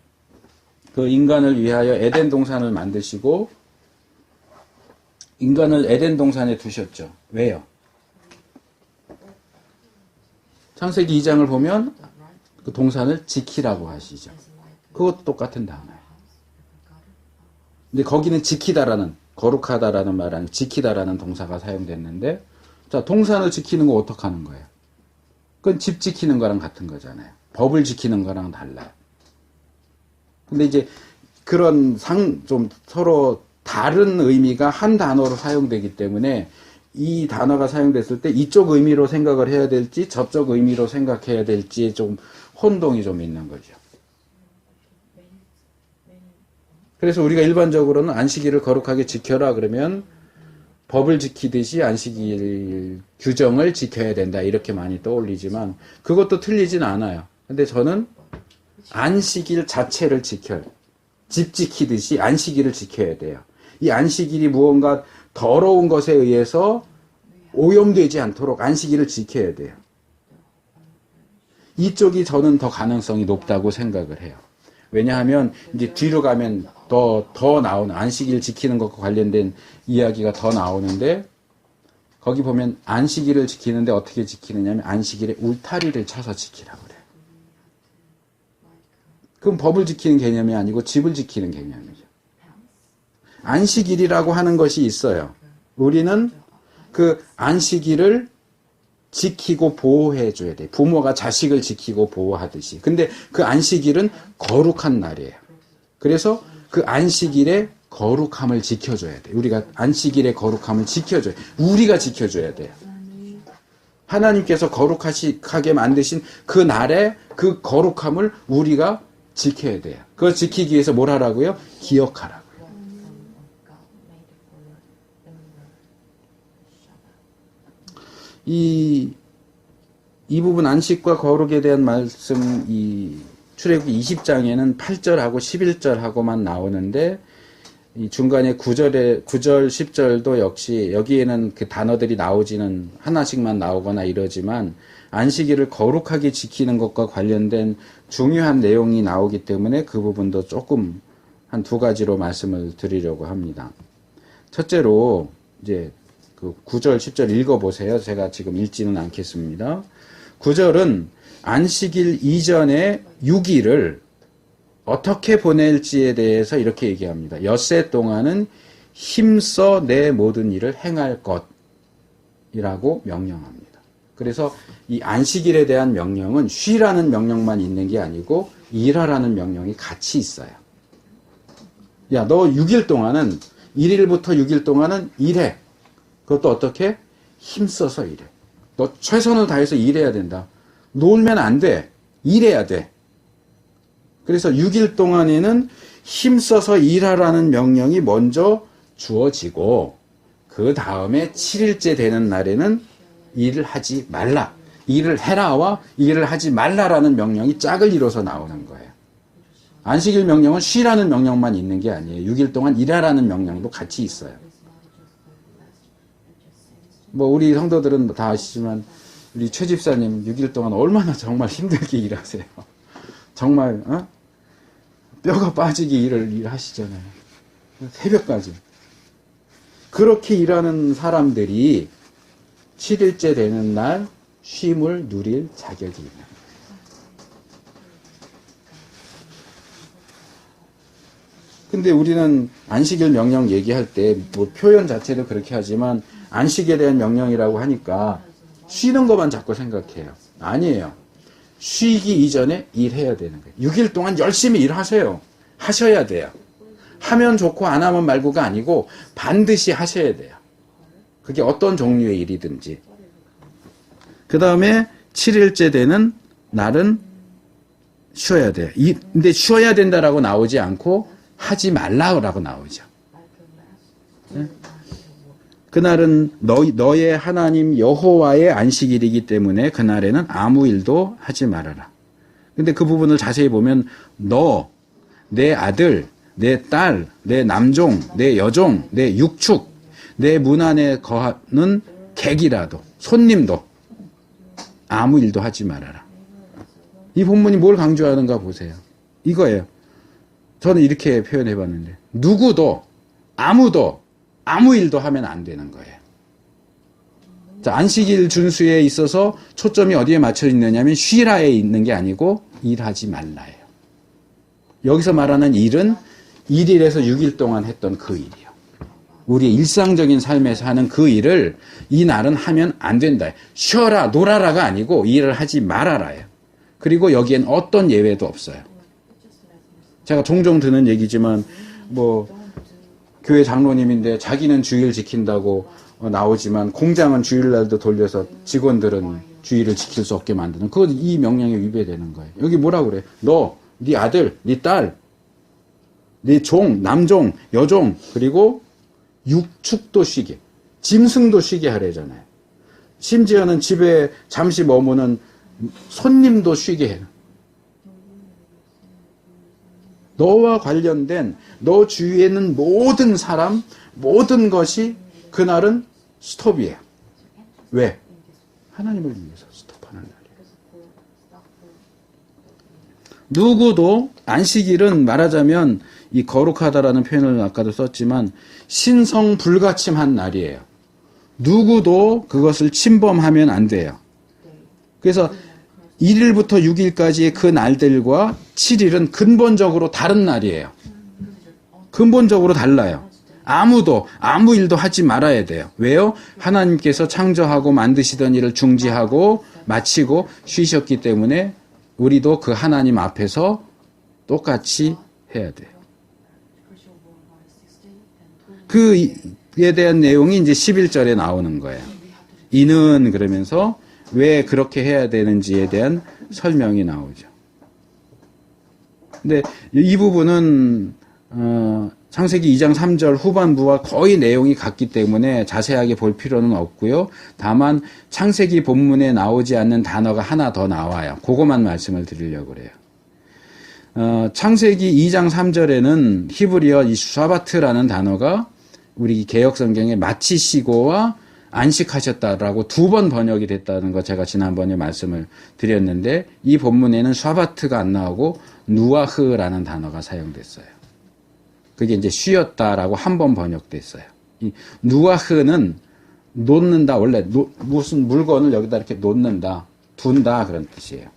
그 인간을 위하여 에덴 동산을 만드시고 인간을 에덴 동산에 두셨죠. 왜요? 창세기 2장을 보면 그 동산을 지키라고 하시죠. 그것도 똑같은 단어예요. 근데 거기는 지키다라는 거룩하다라는 말 아니고 지키다라는 동사가 사용됐는데 자 동산을 지키는 거 어떻게 하는 거예요? 그건 집 지키는 거랑 같은 거잖아요. 법을 지키는 거랑 달라요. 근데 이제 그런 좀 서로 다른 의미가 한 단어로 사용되기 때문에 이 단어가 사용됐을 때 이쪽 의미로 생각을 해야 될지 저쪽 의미로 생각해야 될지 좀 혼동이 좀 있는 거죠. 그래서 우리가 일반적으로는 안식일을 거룩하게 지켜라 그러면 법을 지키듯이 안식일 규정을 지켜야 된다 이렇게 많이 떠올리지만 그것도 틀리진 않아요. 근데 저는 안식일 자체를 지켜요. 집 지키듯이 안식일을 지켜야 돼요. 이 안식일이 무언가 더러운 것에 의해서 오염되지 않도록 안식일을 지켜야 돼요. 이쪽이 저는 더 가능성이 높다고 생각을 해요. 왜냐하면 이제 뒤로 가면 더 나오는 안식일 지키는 것과 관련된 이야기가 더 나오는데 거기 보면 안식일을 지키는데 어떻게 지키느냐면 안식일에 울타리를 쳐서 지키라고 그래요. 그럼 법을 지키는 개념이 아니고 집을 지키는 개념이죠. 안식일이라고 하는 것이 있어요. 우리는 그 안식일을 지키고 보호해 줘야 돼. 부모가 자식을 지키고 보호하듯이. 근데 그 안식일은 거룩한 날이에요. 그래서 그 안식일의 거룩함을 지켜줘야 돼. 우리가 안식일의 거룩함을 지켜줘야 돼. 우리가 지켜줘야 돼요. 하나님께서 거룩하게 만드신 그 날의 그 거룩함을 우리가 지켜야 돼요. 그걸 지키기 위해서 뭘 하라고요? 기억하라고요. 이 부분 안식과 거룩에 대한 말씀 이 출애굽기 20장에는 8절하고 11절하고만 나오는데 이 중간에 9절, 10절도 역시 여기에는 그 단어들이 나오지는 하나씩만 나오거나 이러지만 안식일을 거룩하게 지키는 것과 관련된 중요한 내용이 나오기 때문에 그 부분도 조금 한 두 가지로 말씀을 드리려고 합니다. 첫째로 이제 그 9절, 10절 읽어보세요. 제가 지금 읽지는 않겠습니다. 9절은 안식일 이전에 6일을 어떻게 보낼지에 대해서 이렇게 얘기합니다. 엿새 동안은 힘써 내 모든 일을 행할 것이라고 명령합니다. 그래서 이 안식일에 대한 명령은 쉬라는 명령만 있는 게 아니고 일하라는 명령이 같이 있어요. 야, 너 6일 동안은 1일부터 6일 동안은 일해. 그것도 어떻게? 힘써서 일해. 너 최선을 다해서 일해야 된다. 놀면 안 돼. 일해야 돼. 그래서 6일 동안에는 힘써서 일하라는 명령이 먼저 주어지고 그 다음에 7일째 되는 날에는 일을 하지 말라. 일을 해라와 일을 하지 말라라는 명령이 짝을 이뤄서 나오는 거예요. 안식일 명령은 쉬라는 명령만 있는 게 아니에요. 6일 동안 일하라는 명령도 같이 있어요. 뭐 우리 성도들은 다 아시지만 우리 최 집사님 6일 동안 얼마나 정말 힘들게 일하세요. 정말 뼈가 빠지게 일을 하시잖아요. 새벽까지. 그렇게 일하는 사람들이 7일째 되는 날 쉼을 누릴 자격이 있는 거예요. 근데 우리는 안식일 명령 얘기할 때 뭐 표현 자체도 그렇게 하지만 안식에 대한 명령이라고 하니까 쉬는 것만 자꾸 생각해요. 아니에요. 쉬기 이전에 일해야 되는 거예요. 6일 동안 열심히 일하세요. 하셔야 돼요. 하면 좋고 안 하면 말고가 아니고 반드시 하셔야 돼요. 그게 어떤 종류의 일이든지. 그 다음에 7일째 되는 날은 쉬어야 돼요. 근데 쉬어야 된다라고 나오지 않고 하지 말라고 나오죠. 네? 그날은 너의 하나님 여호와의 안식일이기 때문에 그날에는 아무 일도 하지 말아라. 근데 그 부분을 자세히 보면 너, 내 아들, 내 딸, 내 남종, 내 여종, 내 육축, 내 문 안에 거하는 객이라도 손님도 아무 일도 하지 말아라. 이 본문이 뭘 강조하는가 보세요. 이거예요. 저는 이렇게 표현해 봤는데 누구도 아무도 아무 일도 하면 안 되는 거예요. 자, 안식일 준수에 있어서 초점이 어디에 맞춰 있느냐면 쉬라에 있는 게 아니고 일하지 말라예요. 여기서 말하는 일은 1일에서 6일 동안 했던 그 일이요. 우리의 일상적인 삶에서 하는 그 일을 이 날은 하면 안 된다. 쉬어라, 놀아라가 아니고 일을 하지 말아라예요. 그리고 여기엔 어떤 예외도 없어요. 제가 종종 듣는 얘기지만 뭐 교회 장로님인데 자기는 주일 지킨다고 나오지만 공장은 주일날도 돌려서 직원들은 주일을 지킬 수 없게 만드는 그거 이 명령에 위배되는 거예요. 여기 뭐라고 그래? 너, 네 아들, 네 딸, 네 종, 남종, 여종 그리고 육축도 쉬게 짐승도 쉬게 하래잖아요. 심지어는 집에 잠시 머무는 손님도 쉬게 해요. 너와 관련된 너 주위에 있는 모든 사람, 모든 것이 그날은 스톱이에요. 왜? 하나님을 위해서 스톱하는 날이에요. 누구도 안식일은 말하자면 이 거룩하다라는 표현을 아까도 썼지만 신성 불가침한 날이에요. 누구도 그것을 침범하면 안 돼요. 그래서 1일부터 6일까지의 그 날들과 7일은 근본적으로 다른 날이에요. 근본적으로 달라요. 아무도 아무 일도 하지 말아야 돼요. 왜요? 하나님께서 창조하고 만드시던 일을 중지하고 마치고 쉬셨기 때문에 우리도 그 하나님 앞에서 똑같이 해야 돼요. 그에 대한 내용이 이제 11절에 나오는 거예요. 이는 그러면서 왜 그렇게 해야 되는지에 대한 설명이 나오죠. 근데 이 부분은 창세기 2장 3절 후반부와 거의 내용이 같기 때문에 자세하게 볼 필요는 없고요. 다만 창세기 본문에 나오지 않는 단어가 하나 더 나와요. 그것만 말씀을 드리려고 그래요. 창세기 2장 3절에는 히브리어 이 샤바트라는 단어가 우리 개역 성경에 마치시고와 안식하셨다라고 두 번 번역이 됐다는 거 제가 지난번에 말씀을 드렸는데 이 본문에는 샤바트가 안 나오고 누아흐라는 단어가 사용됐어요. 그게 이제 쉬었다라고 한 번 번역됐어요. 이 누아흐는 놓는다, 원래 무슨 물건을 여기다 이렇게 놓는다, 둔다 그런 뜻이에요.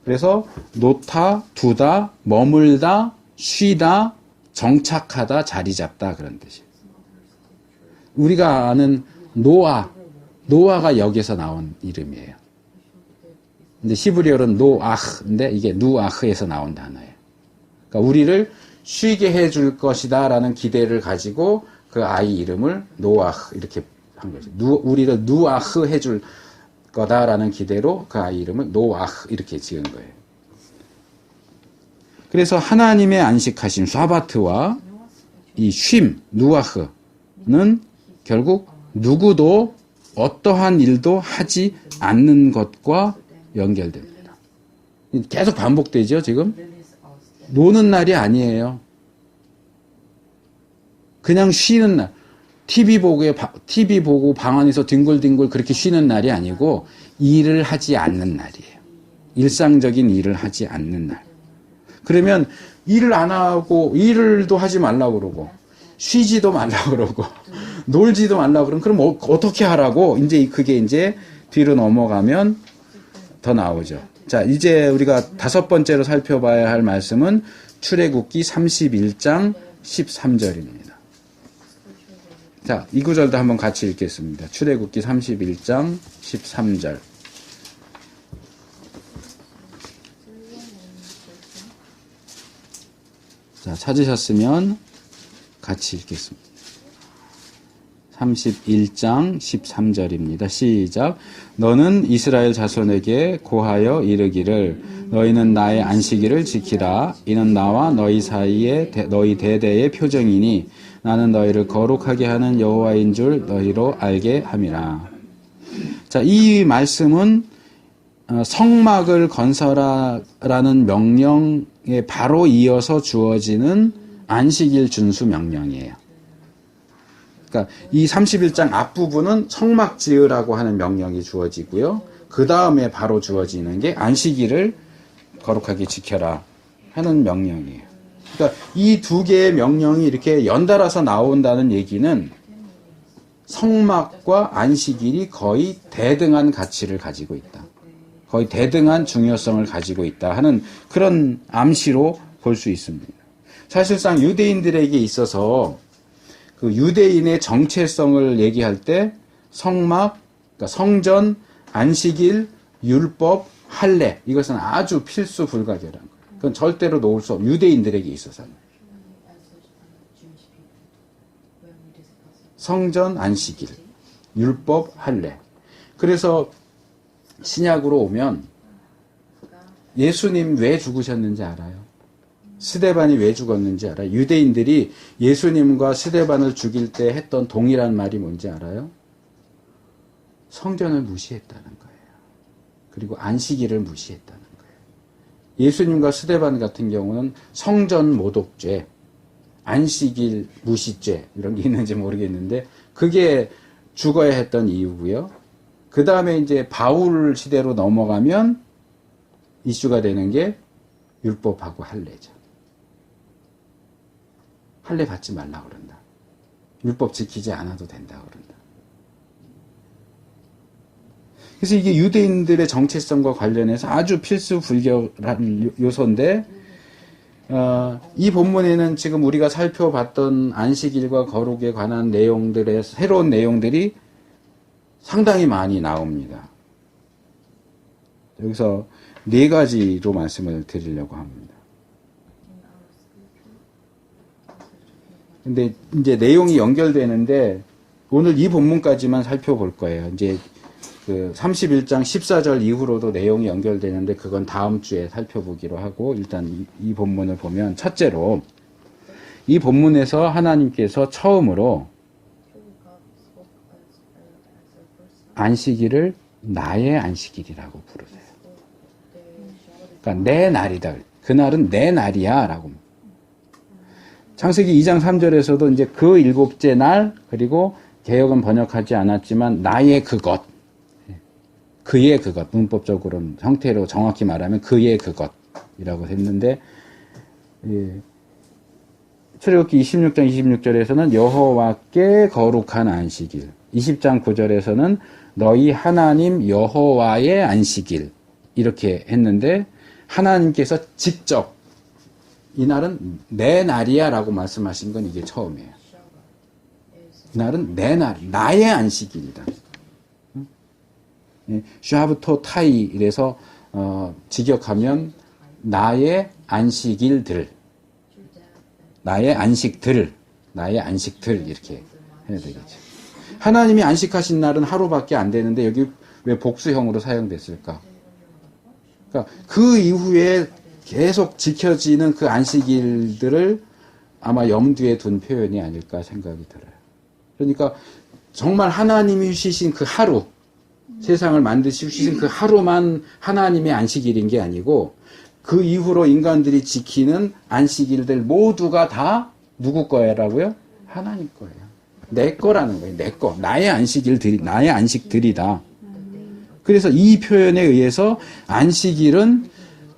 그래서 놓다, 두다, 머물다, 쉬다, 정착하다, 자리 잡다 그런 뜻이에요. 우리가 아는 노아가 여기서 나온 이름이에요. 근데 히브리어는 노아흐인데 이게 누아흐에서 나온 단어예요. 그러니까 우리를 쉬게 해줄 것이다 라는 기대를 가지고 그 아이 이름을 노아흐 이렇게 한 거죠. 우리를 누아흐 해줄 거다라는 기대로 그 아이 이름을 노아흐 이렇게 지은 거예요. 그래서 하나님의 안식하심 사바트와 이 쉼 누아흐는 결국 누구도 어떠한 일도 하지 않는 것과 연결됩니다. 계속 반복되죠, 지금? 노는 날이 아니에요. 그냥 쉬는 날. TV 보고 방 안에서 뒹굴뒹굴 그렇게 쉬는 날이 아니고 일을 하지 않는 날이에요. 일상적인 일을 하지 않는 날. 그러면 일을 안 하고 일도 하지 말라고 그러고 쉬지도 말라고 그러고 놀지도 말라고 그러면 그럼 어떻게 하라고? 이제 그게 이제 뒤로 넘어가면 더 나오죠. 자, 이제 우리가 다섯 번째로 살펴봐야 할 말씀은 출애굽기 31장 13절입니다. 자, 이 구절도 한번 같이 읽겠습니다. 출애굽기 31장 13절. 자, 찾으셨으면 같이 읽겠습니다. 31장 13절입니다. 시작. 너는 이스라엘 자손에게 고하여 이르기를 너희는 나의 안식일을 지키라. 이는 나와 너희 사이에 너희 대대의 표정이니 나는 너희를 거룩하게 하는 여호와인 줄 너희로 알게 함이라. 자, 이 말씀은 성막을 건설하라는 명령에 바로 이어서 주어지는 안식일 준수 명령이에요. 그러니까 이 31장 앞부분은 성막 지으라고 하는 명령이 주어지고요. 그 다음에 바로 주어지는 게 안식일을 거룩하게 지켜라 하는 명령이에요. 그러니까 이 두 개의 명령이 이렇게 연달아서 나온다는 얘기는 성막과 안식일이 거의 대등한 가치를 가지고 있다. 거의 대등한 중요성을 가지고 있다 하는 그런 암시로 볼 수 있습니다. 사실상 유대인들에게 있어서 그 유대인의 정체성을 얘기할 때 성막, 그러니까 성전, 안식일, 율법, 할례 이것은 아주 필수 불가결한 거예요. 그건 절대로 놓을 수 없는 유대인들에게 있어서는. 성전, 안식일, 율법, 할례. 그래서 신약으로 오면 예수님 왜 죽으셨는지 알아요? 스데반이 왜 죽었는지 알아요? 유대인들이 예수님과 스데반을 죽일 때 했던 동일한 말이 뭔지 알아요? 성전을 무시했다는 거예요. 그리고 안식일을 무시했다는 거예요. 예수님과 스데반 같은 경우는 성전 모독죄, 안식일 무시죄 이런 게 있는지 모르겠는데 그게 죽어야 했던 이유고요. 그 다음에 이제 바울 시대로 넘어가면 이슈가 되는 게 율법하고 할례죠. 할례 받지 말라 그런다. 율법 지키지 않아도 된다 그런다. 그래서 이게 유대인들의 정체성과 관련해서 아주 필수 불결한 요소인데 이 본문에는 지금 우리가 살펴봤던 안식일과 거룩에 관한 내용들의 새로운 내용들이 상당히 많이 나옵니다. 여기서 네 가지로 말씀을 드리려고 합니다. 근데 이제 내용이 연결되는데 오늘 이 본문까지만 살펴볼 거예요. 이제 그 31장 14절 이후로도 내용이 연결되는데 그건 다음 주에 살펴보기로 하고 일단 이 본문을 보면 첫째로 이 본문에서 하나님께서 처음으로 안식일을 나의 안식일이라고 부르세요. 그러니까 내 날이다. 그날은 내 날이야 라고. 창세기 2장 3절에서도 이제 그 일곱째 날 그리고 개역은 번역하지 않았지만 나의 그것 그의 그것 문법적으로는 형태로 정확히 말하면 그의 그것이라고 했는데 출애굽기 26장 26절에서는 여호와께 거룩한 안식일 20장 9절에서는 너희 하나님 여호와의 안식일 이렇게 했는데 하나님께서 직접 이 날은 내 날이야 라고 말씀하신 건 이게 처음이에요. 이 날은 내 날, 나의 안식일이다. 샤브토 타이 이래서 직역하면 나의 안식일들, 나의 안식들 이렇게 해야 되겠죠. 하나님이 안식하신 날은 하루밖에 안 되는데 여기 왜 복수형으로 사용됐을까? 그러니까 그 이후에 계속 지켜지는 그 안식일들을 아마 염두에 둔 표현이 아닐까 생각이 들어요. 그러니까 정말 하나님이 쉬신 그 하루, 세상을 만드시고 쉬신 그 하루만 하나님의 안식일인 게 아니고 그 이후로 인간들이 지키는 안식일들 모두가 다 누구 거라고요? 하나님 거예요. 내 거라는 거예요. 내 거. 나의 안식일들이, 나의 안식들이다. 그래서 이 표현에 의해서 안식일은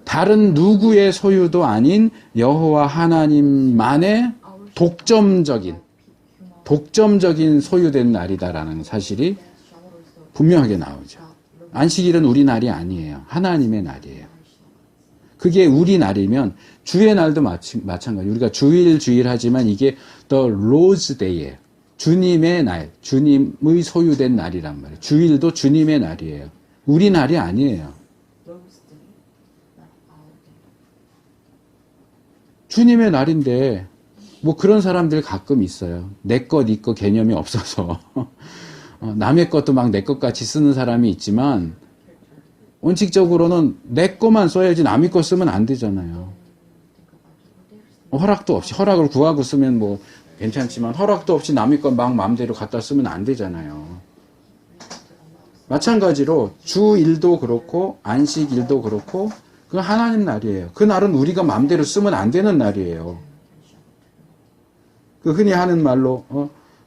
다른 누구의 소유도 아닌 여호와 하나님만의 독점적인 소유된 날이다라는 사실이 분명하게 나오죠. 안식일은 우리 날이 아니에요. 하나님의 날이에요. 그게 우리 날이면 주의 날도 마찬가지. 우리가 주일 하지만 이게 the Lord's Day예요. 주님의 날, 주님의 소유된 날이란 말이에요. 주일도 주님의 날이에요. 우리 날이 아니에요. 주님의 날인데 뭐 그런 사람들 가끔 있어요. 내 것, 네 것 개념이 없어서 남의 것도 막 내 것 같이 쓰는 사람이 있지만 원칙적으로는 내 것만 써야지 남의 것 쓰면 안 되잖아요. 허락도 없이 허락을 구하고 쓰면 뭐 괜찮지만 허락도 없이 남의 것 막 마음대로 갖다 쓰면 안 되잖아요. 마찬가지로 주일도 그렇고 안식일도 그렇고 그건 하나님 날이에요. 그 날은 우리가 마음대로 쓰면 안 되는 날이에요. 그 흔히 하는 말로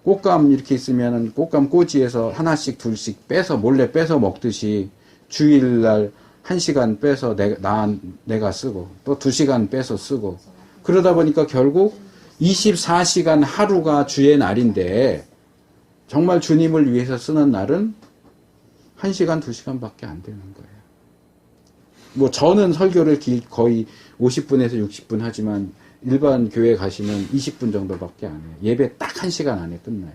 꽃감 이렇게 있으면 꽃감 꼬지에서 하나씩 둘씩 몰래 빼서 먹듯이 주일날 1시간 빼서 내가 쓰고 또 2시간 빼서 쓰고 그러다 보니까 결국 24시간 하루가 주의 날인데 정말 주님을 위해서 쓰는 날은 1시간, 2시간밖에 안 되는 거예요. 뭐 저는 설교를 거의 50분에서 60분 하지만 일반 교회 가시면 20분 정도밖에 안 해요. 예배 딱 1시간 안에 끝나요.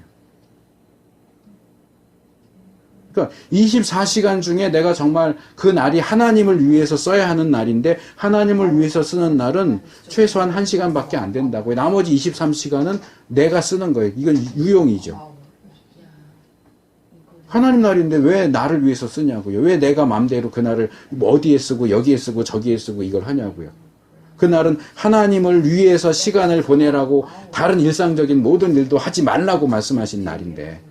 그러니까 24시간 중에 내가 정말 그 날이 하나님을 위해서 써야 하는 날인데 하나님을 위해서 쓰는 날은 최소한 1시간밖에 안 된다고요. 나머지 23시간은 내가 쓰는 거예요. 이건 유용이죠. 하나님 날인데 왜 나를 위해서 쓰냐고요. 왜 내가 마음대로 그 날을 어디에 쓰고 여기에 쓰고 저기에 쓰고 이걸 하냐고요. 그날은 하나님을 위해서 시간을 보내라고 다른 일상적인 모든 일도 하지 말라고 말씀하신 날인데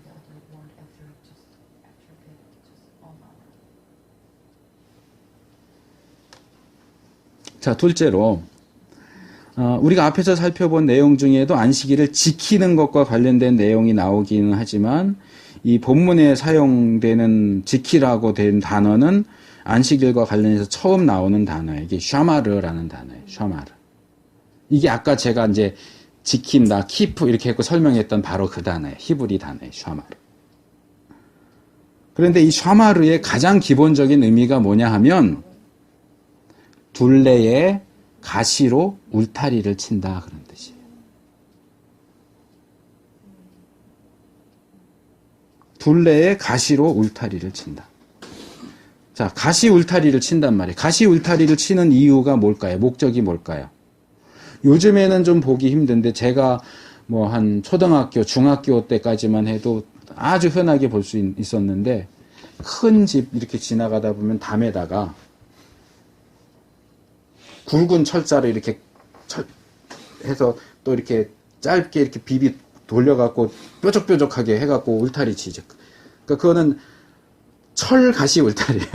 자, 둘째로 우리가 앞에서 살펴본 내용 중에도 안식일을 지키는 것과 관련된 내용이 나오기는 하지만 이 본문에 사용되는 지키라고 된 단어는 안식일과 관련해서 처음 나오는 단어예요. 이게 샤마르라는 단어예요. 샤마르. 이게 아까 제가 이제 지킨다, 키프 이렇게 했고 설명했던 바로 그 단어예요. 히브리 단어예요. 샤마르. 그런데 이 샤마르의 가장 기본적인 의미가 뭐냐 하면 둘레에 가시로 울타리를 친다 그런 뜻이에요. 둘레에 가시로 울타리를 친다. 자, 가시 울타리를 친단 말이에요. 가시 울타리를 치는 이유가 뭘까요? 목적이 뭘까요? 요즘에는 좀 보기 힘든데 제가 뭐 한 초등학교, 중학교 때까지만 해도 아주 흔하게 볼 수 있었는데 큰 집 이렇게 지나가다 보면 담에다가 굵은 철자를 이렇게 해서 또 이렇게 짧게 이렇게 비비 돌려갖고 뾰족뾰족하게 해갖고 울타리 치죠. 그러니까 그거는 철가시 울타리예요.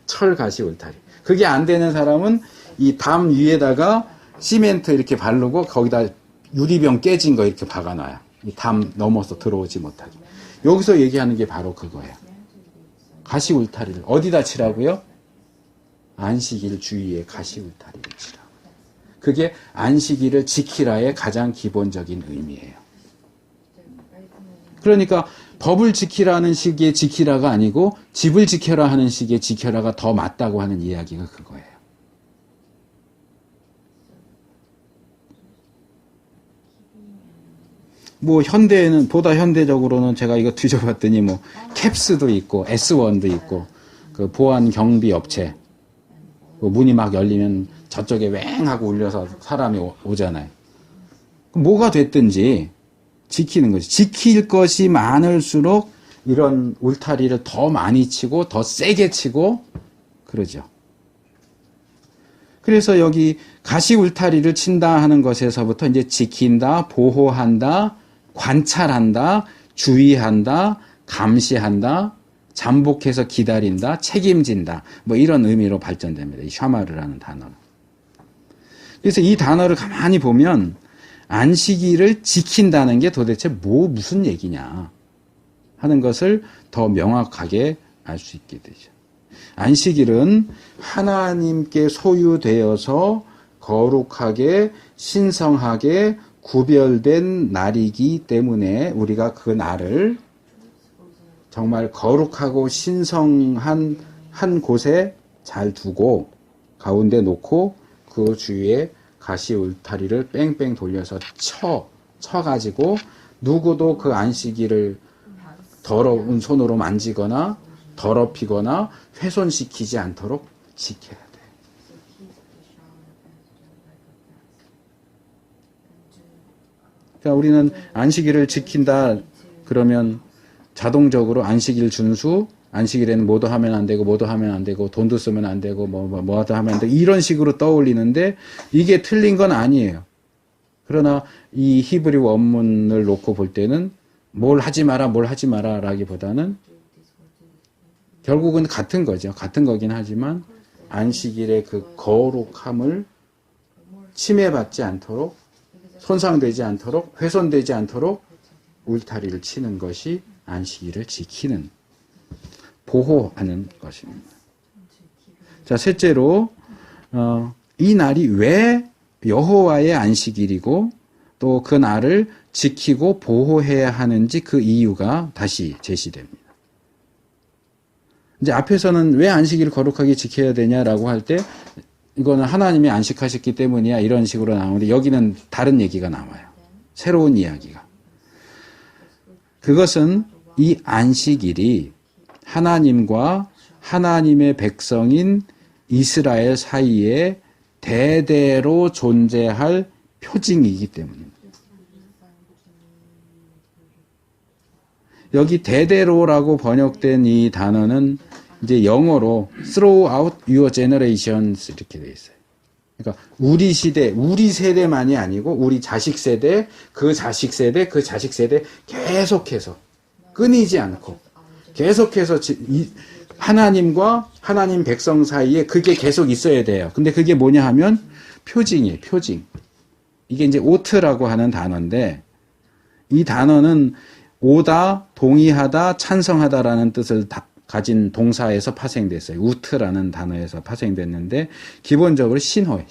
철가시 울타리. 그게 안 되는 사람은 이 담 위에다가 시멘트 이렇게 바르고 거기다 유리병 깨진 거 이렇게 박아놔요. 이 담 넘어서 들어오지 못하게. 여기서 얘기하는 게 바로 그거예요. 가시 울타리를 어디다 치라고요? 안식일 주위에 가시 울타리를 치라고. 그게 안식일을 지키라의 가장 기본적인 의미예요. 그러니까 법을 지키라는 식의 지키라가 아니고 집을 지켜라 하는 식의 지켜라가 더 맞다고 하는 이야기가 그거예요. 뭐 현대에는 보다 현대적으로는 제가 이거 뒤져봤더니 뭐 캡스도 있고 S1도 있고 그 보안 경비 업체 그 문이 막 열리면 저쪽에 왱 하고 울려서 사람이 오잖아요. 뭐가 됐든지 지키는 거지. 지킬 것이 많을수록 이런 울타리를 더 많이 치고 더 세게 치고 그러죠. 그래서 여기 가시 울타리를 친다 하는 것에서부터 이제 지킨다, 보호한다, 관찰한다, 주의한다, 감시한다, 잠복해서 기다린다, 책임진다. 뭐 이런 의미로 발전됩니다. 이 샤마르라는 단어는. 그래서 이 단어를 가만히 보면 안식일을 지킨다는 게 도대체 무슨 얘기냐 하는 것을 더 명확하게 알 수 있게 되죠. 안식일은 하나님께 소유되어서 거룩하게 신성하게 구별된 날이기 때문에 우리가 그 날을 정말 거룩하고 신성한 한 곳에 잘 두고 가운데 놓고 그 주위에 가시 울타리를 뺑뺑 돌려서 쳐가지고 누구도 그 안식일을 더러운 손으로 만지거나 더럽히거나 훼손시키지 않도록 지켜야 돼. 그러니까 우리는 안식일을 지킨다 그러면 자동적으로 안식일 준수, 안식일에는 뭐도 하면 안 되고 뭐도 하면 안 되고 돈도 쓰면 안 되고 뭐도 하면 안 되고 이런 식으로 떠올리는데 이게 틀린 건 아니에요. 그러나 이 히브리 원문을 놓고 볼 때는 뭘 하지 마라 라기보다는 결국은 같은 거죠. 같은 거긴 하지만 안식일의 그 거룩함을 침해받지 않도록 손상되지 않도록 훼손되지 않도록 울타리를 치는 것이 안식일을 지키는 보호하는 것입니다. 자, 셋째로 이 날이 왜 여호와의 안식일이고 또 그 날을 지키고 보호해야 하는지 그 이유가 다시 제시됩니다. 이제 앞에서는 왜 안식일을 거룩하게 지켜야 되냐라고 할 때 이거는 하나님이 안식하셨기 때문이야 이런 식으로 나오는데 여기는 다른 얘기가 나와요. 새로운 이야기가. 그것은 이 안식일이 하나님과 하나님의 백성인 이스라엘 사이에 대대로 존재할 표징이기 때문입니다. 여기 대대로라고 번역된 이 단어는 이제 영어로 throughout your generations 이렇게 되어 있어요. 그러니까 우리 시대, 우리 세대만이 아니고 우리 자식 세대, 그 자식 세대, 그 자식 세대 계속해서 끊이지 않고 계속해서 하나님과 하나님 백성 사이에 그게 계속 있어야 돼요. 근데 그게 뭐냐 하면 표징이에요. 표징. 이게 이제 오트라고 하는 단어인데 이 단어는 오다, 동의하다, 찬성하다라는 뜻을 가진 동사에서 파생됐어요. 우트라는 단어에서 파생됐는데 기본적으로 신호,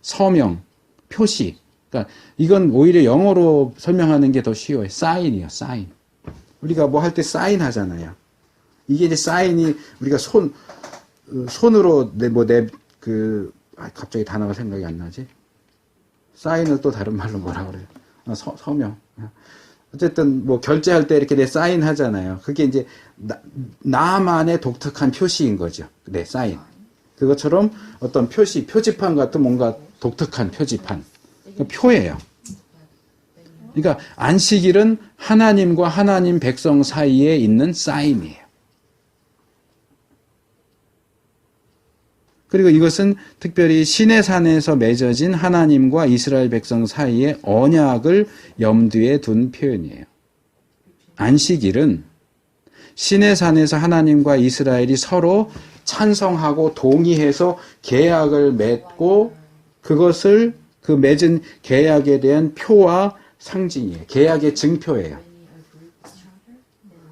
서명, 표시. 그러니까 이건 오히려 영어로 설명하는 게 더 쉬워요. 사인이요, 사인. 우리가 뭐 할 때 사인 하잖아요. 이게 이제 사인이 우리가 손으로 갑자기 단어가 생각이 안 나지? 사인을 또 다른 말로 뭐라 그래요? 서명. 어쨌든 뭐 결제할 때 이렇게 내 사인 하잖아요. 그게 이제 나만의 독특한 표시인 거죠. 네, 사인. 그것처럼 어떤 표지판 같은 뭔가 독특한 표지판. 그러니까 표예요. 그러니까 안식일은 하나님과 하나님 백성 사이에 있는 사인이에요. 그리고 이것은 특별히 시내산에서 맺어진 하나님과 이스라엘 백성 사이의 언약을 염두에 둔 표현이에요. 안식일은 시내산에서 하나님과 이스라엘이 서로 찬성하고 동의해서 계약을 맺고 그것을 그 맺은 계약에 대한 표와 상징이에요. 계약의 증표예요.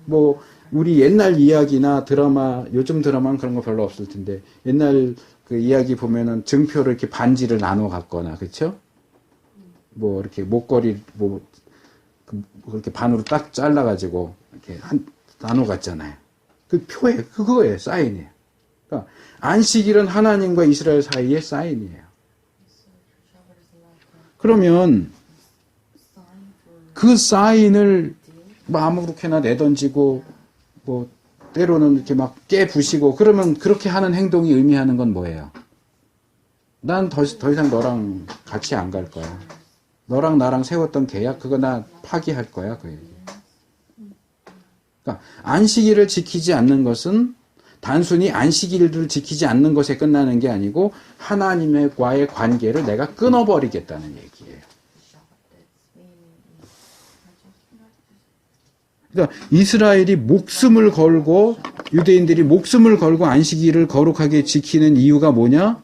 뭐 우리 옛날 이야기나 드라마, 요즘 드라마는 그런 거 별로 없을 텐데 옛날 그 이야기 보면은 증표를 이렇게 반지를 나눠 갖거나 그렇죠? 뭐 이렇게 목걸이 그렇게 반으로 딱 잘라 가지고 이렇게 나눠 갔잖아요. 그 표에 그거예요. 사인이에요. 그러니까 안식일은 하나님과 이스라엘 사이의 사인이에요. 그러면 그 사인을 뭐 아무렇게나 내던지고 뭐 때로는 이렇게 막 깨부시고 그러면 그렇게 하는 행동이 의미하는 건 뭐예요? 난 더 이상 너랑 같이 안 갈 거야. 너랑 나랑 세웠던 계약 그거 나 파기할 거야. 그 얘기. 그러니까 안식일을 지키지 않는 것은 단순히 안식일을 지키지 않는 것에 끝나는 게 아니고 하나님과의 관계를 내가 끊어버리겠다는 얘기예요. 그러니까 이스라엘이 목숨을 걸고 유대인들이 목숨을 걸고 안식일을 거룩하게 지키는 이유가 뭐냐?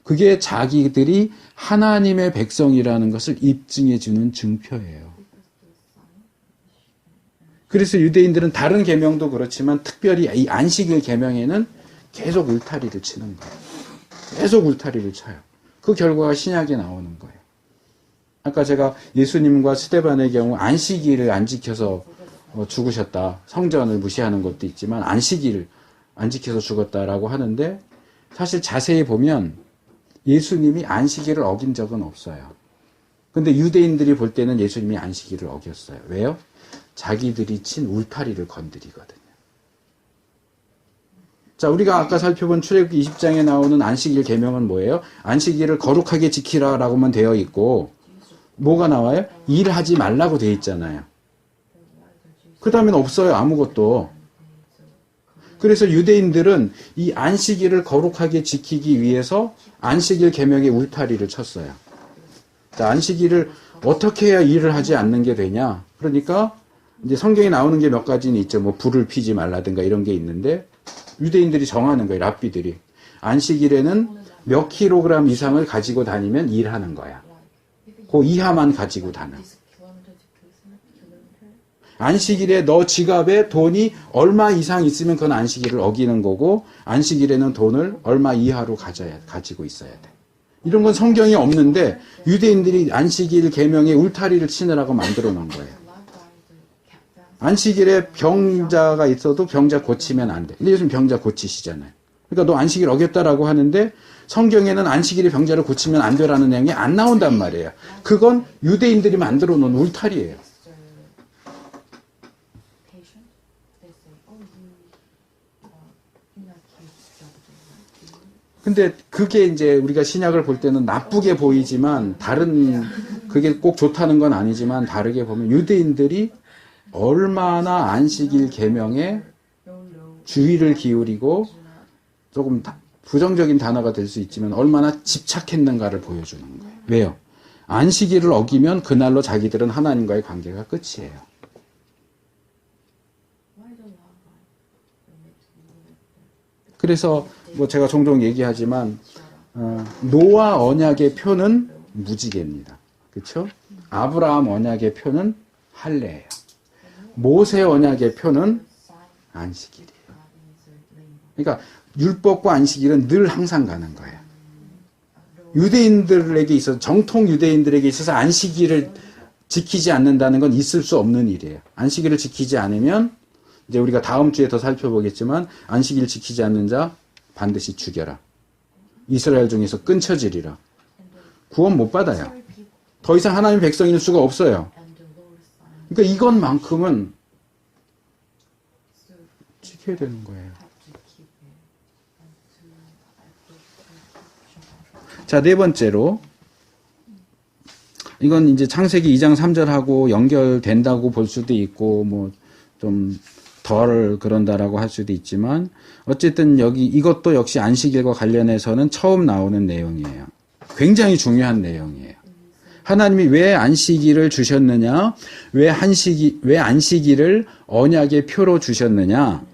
그게 자기들이 하나님의 백성이라는 것을 입증해 주는 증표예요. 그래서 유대인들은 다른 계명도 그렇지만 특별히 이 안식일 계명에는 계속 울타리를 치는 거예요. 계속 울타리를 쳐요. 그 결과가 신약에 나오는 거예요. 아까 제가 예수님과 스데반의 경우 안식일을 안 지켜서 죽으셨다. 성전을 무시하는 것도 있지만 안식일을 안 지켜서 죽었다라고 하는데 사실 자세히 보면 예수님이 안식일을 어긴 적은 없어요. 근데 유대인들이 볼 때는 예수님이 안식일을 어겼어요. 왜요? 자기들이 친 울타리를 건드리거든요. 자, 우리가 아까 살펴본 출애굽기 20장에 나오는 안식일 계명은 뭐예요? 안식일을 거룩하게 지키라라고만 되어 있고 뭐가 나와요? 일하지 말라고 되어 있잖아요. 그 다음엔 없어요. 아무것도. 그래서 유대인들은 이 안식일을 거룩하게 지키기 위해서 안식일 계명의 울타리를 쳤어요. 자, 안식일을 어떻게 해야 일을 하지 않는 게 되냐? 그러니까 이제 성경에 나오는 게 몇 가지는 있죠. 뭐 불을 피지 말라든가 이런 게 있는데 유대인들이 정하는 거예요. 랍비들이. 안식일에는 몇 킬로그램 이상을 가지고 다니면 일하는 거야. 그 이하만 가지고 다녀. 안식일에 너 지갑에 돈이 얼마 이상 있으면 그건 안식일을 어기는 거고 안식일에는 돈을 얼마 이하로 가지고 있어야 돼. 이런 건 성경에 없는데 유대인들이 안식일 계명에 울타리를 치느라고 만들어 놓은 거예요. 안식일에 병자가 있어도 병자 고치면 안 돼. 근데 요즘 병자 고치시잖아요. 그러니까 너 안식일 어겼다라고 하는데 성경에는 안식일에 병자를 고치면 안 되라는 내용이 안 나온단 말이에요. 그건 유대인들이 만들어 놓은 울타리예요. 근데 그게 이제 우리가 신약을 볼 때는 나쁘게 보이지만 그게 꼭 좋다는 건 아니지만 다르게 보면 유대인들이 얼마나 안식일 계명에 주의를 기울이고 조금 부정적인 단어가 될 수 있지만 얼마나 집착했는가를 보여주는 거예요. 왜요? 안식일을 어기면 그날로 자기들은 하나님과의 관계가 끝이에요. 그래서 뭐 제가 종종 얘기하지만 노아 언약의 표는 무지개입니다. 그렇죠? 아브라함 언약의 표는 할례예요. 모세 언약의 표는 안식일이에요. 그러니까 율법과 안식일은 늘 항상 가는 거예요. 유대인들에게 있어서 정통 유대인들에게 있어서 안식일을 지키지 않는다는 건 있을 수 없는 일이에요. 안식일을 지키지 않으면 이제 우리가 다음 주에 더 살펴보겠지만 안식일 지키지 않는 자 반드시 죽여라. 이스라엘 중에서 끊쳐지리라. 구원 못 받아요. 더 이상 하나님의 백성일 수가 없어요. 그러니까 이것만큼은 지켜야 되는 거예요. 자, 네 번째로 이건 이제 창세기 2장 3절하고 연결된다고 볼 수도 있고 뭐 좀 덜 그런다라고 할 수도 있지만 어쨌든 이것도 역시 안식일과 관련해서는 처음 나오는 내용이에요. 굉장히 중요한 내용이에요. 하나님이 왜 안식일을 주셨느냐? 왜 안식일을 언약의 표로 주셨느냐?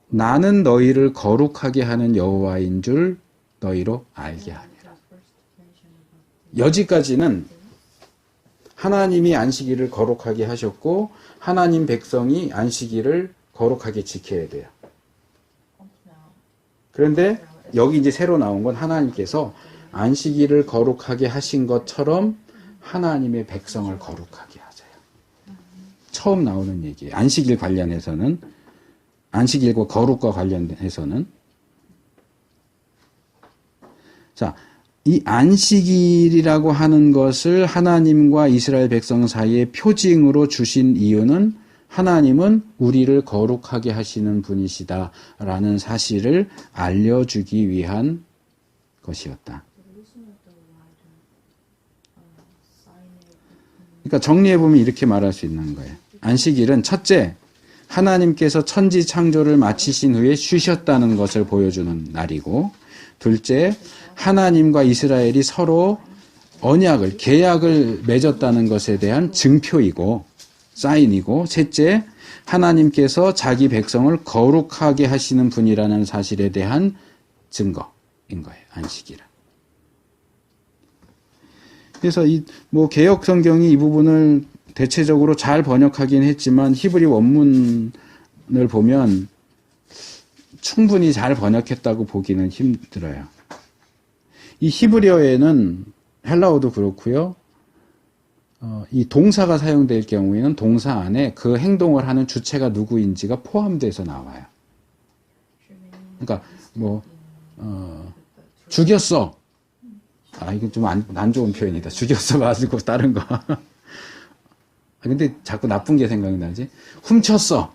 나는 너희를 거룩하게 하는 여호와인 줄 너희로 알게 하니라. 여기까지는 하나님이 안식일을 거룩하게 하셨고 하나님 백성이 안식일을 거룩하게 지켜야 돼요. 그런데 여기 이제 새로 나온 건 하나님께서 안식일을 거룩하게 하신 것처럼 하나님의 백성을 거룩하게 하세요. 처음 나오는 얘기예요. 안식일 관련해서는 안식일과 거룩과 관련해서는 자, 이 안식일이라고 하는 것을 하나님과 이스라엘 백성 사이에 표징으로 주신 이유는 하나님은 우리를 거룩하게 하시는 분이시다라는 사실을 알려주기 위한 것이었다. 그러니까 정리해보면 이렇게 말할 수 있는 거예요. 안식일은 첫째, 하나님께서 천지 창조를 마치신 후에 쉬셨다는 것을 보여주는 날이고, 둘째, 하나님과 이스라엘이 서로 언약을, 계약을 맺었다는 것에 대한 증표이고, 사인이고, 셋째, 하나님께서 자기 백성을 거룩하게 하시는 분이라는 사실에 대한 증거인 거예요, 안식일은. 그래서 개역 성경이 이 부분을 대체적으로 잘 번역하긴 했지만 히브리 원문을 보면 충분히 잘 번역했다고 보기는 힘들어요. 이 히브리어에는 헬라어도 그렇고요. 이 동사가 사용될 경우에는 동사 안에 그 행동을 하는 주체가 누구인지가 포함돼서 나와요. 그러니까 죽였어. 이건 좀 안 좋은 표현이다. 죽였어 가지고 다른 거. 근데 자꾸 나쁜 게 생각나지? 훔쳤어.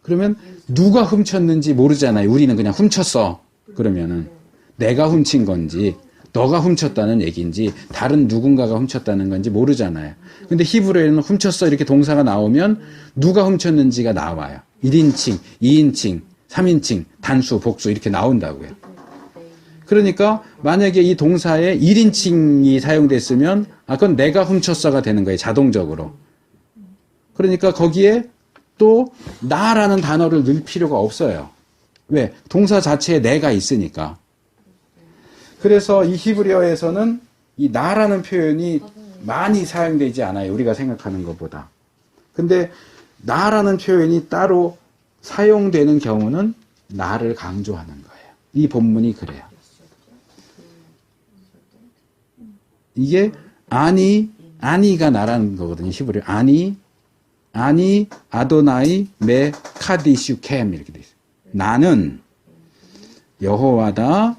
그러면 누가 훔쳤는지 모르잖아요. 우리는 그냥 훔쳤어. 그러면은 내가 훔친 건지 너가 훔쳤다는 얘기인지 다른 누군가가 훔쳤다는 건지 모르잖아요. 근데 히브리어에는 훔쳤어 이렇게 동사가 나오면 누가 훔쳤는지가 나와요. 1인칭, 2인칭, 3인칭, 단수, 복수 이렇게 나온다고요. 그러니까 만약에 이 동사에 1인칭이 사용됐으면 그건 내가 훔쳤어가 되는 거예요. 자동적으로. 그러니까 거기에 또 나라는 단어를 넣을 필요가 없어요. 왜? 동사 자체에 내가 있으니까. 그래서 이 히브리어에서는 이 나라는 표현이 많이 사용되지 않아요. 우리가 생각하는 것보다. 근데 나라는 표현이 따로 사용되는 경우는 나를 강조하는 거예요. 이 본문이 그래요. 이게 아니가 나라는 거거든요. 히브리어. 아니 아도나이 메 카디슈 캠 이렇게 돼 있어요. 나는 여호와다.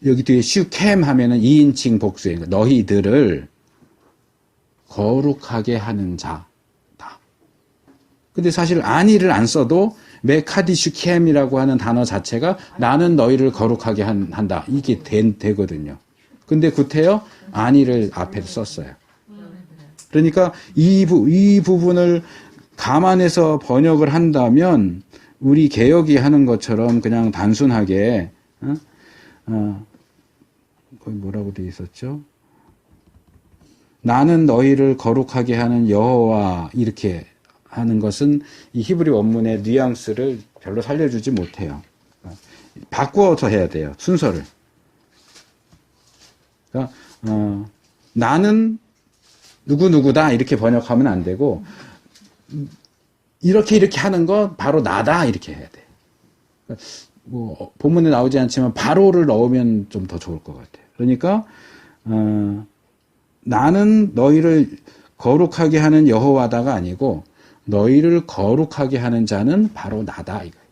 여기 뒤에 슈캠 하면은 2인칭 복수예요. 너희들을 거룩하게 하는 자다. 근데 사실 아니를 안 써도 메카디슈캠이라고 하는 단어 자체가 나는 너희를 거룩하게 한다. 이게 되거든요. 근데 구태여 아니를 앞에 썼어요. 그러니까 이 부분을 감안해서 번역을 한다면 우리 개역이 하는 것처럼 그냥 단순하게 거기 뭐라고 되어 있었죠? 나는 너희를 거룩하게 하는 여호와 이렇게 하는 것은 이 히브리 원문의 뉘앙스를 별로 살려주지 못해요. 바꾸어서 해야 돼요. 순서를. 그러니까 나는 누구누구다 이렇게 번역하면 안 되고 이렇게 하는 건 바로 나다 이렇게 해야 돼. 본문에 나오지 않지만 바로를 넣으면 좀 더 좋을 것 같아요. 그러니까 나는 너희를 거룩하게 하는 여호와다가 아니고 너희를 거룩하게 하는 자는 바로 나다 이거예요.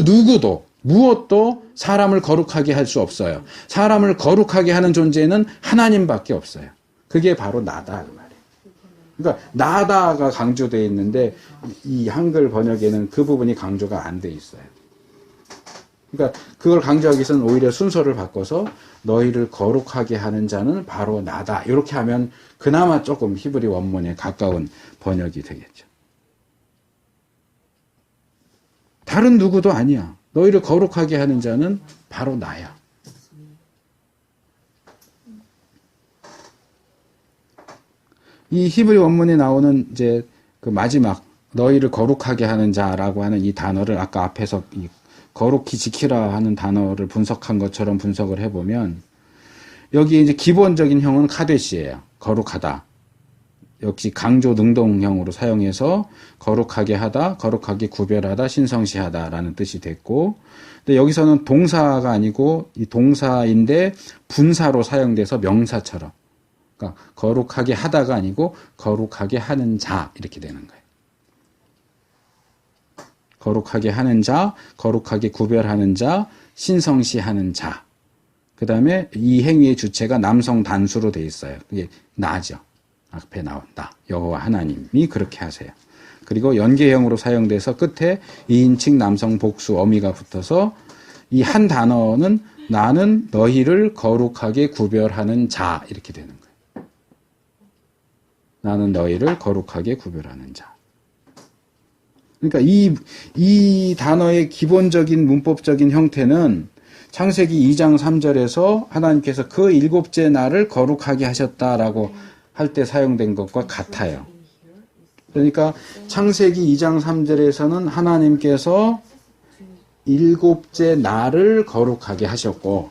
누구도 무엇도 사람을 거룩하게 할 수 없어요. 사람을 거룩하게 하는 존재는 하나님밖에 없어요. 그게 바로 나다 그 말이에요. 그러니까 나다가 강조되어 있는데 이 한글 번역에는 그 부분이 강조가 안 돼 있어요. 그러니까 그걸 강조하기 위해서는 오히려 순서를 바꿔서 너희를 거룩하게 하는 자는 바로 나다. 이렇게 하면 그나마 조금 히브리 원문에 가까운 번역이 되겠죠. 다른 누구도 아니야. 너희를 거룩하게 하는 자는 바로 나야. 이 히브리 원문에 나오는 이제 그 마지막 너희를 거룩하게 하는 자라고 하는 이 단어를 아까 앞에서 이 거룩히 지키라 하는 단어를 분석한 것처럼 분석을 해보면 여기에 이제 기본적인 형은 카데시예요. 거룩하다. 역시 강조 능동형으로 사용해서 거룩하게 하다, 거룩하게 구별하다, 신성시하다라는 뜻이 됐고, 근데 여기서는 동사가 아니고 이 동사인데 분사로 사용돼서 명사처럼, 그러니까 거룩하게 하다가 아니고 거룩하게 하는 자 이렇게 되는 거예요. 거룩하게 하는 자, 거룩하게 구별하는 자, 신성시하는 자. 그 다음에 이 행위의 주체가 남성 단수로 돼 있어요. 그게 나죠. 앞에 나온 나. 여호와 하나님이 그렇게 하세요. 그리고 연계형으로 사용돼서 끝에 2인칭 남성 복수 어미가 붙어서 이 한 단어는 나는 너희를 거룩하게 구별하는 자 이렇게 되는 거예요. 나는 너희를 거룩하게 구별하는 자. 그러니까 이 단어의 기본적인 문법적인 형태는 창세기 2장 3절에서 하나님께서 그 일곱째 날을 거룩하게 하셨다라고 할 때 사용된 것과 같아요. 그러니까 창세기 2장 3절에서는 하나님께서 일곱째 날을 거룩하게 하셨고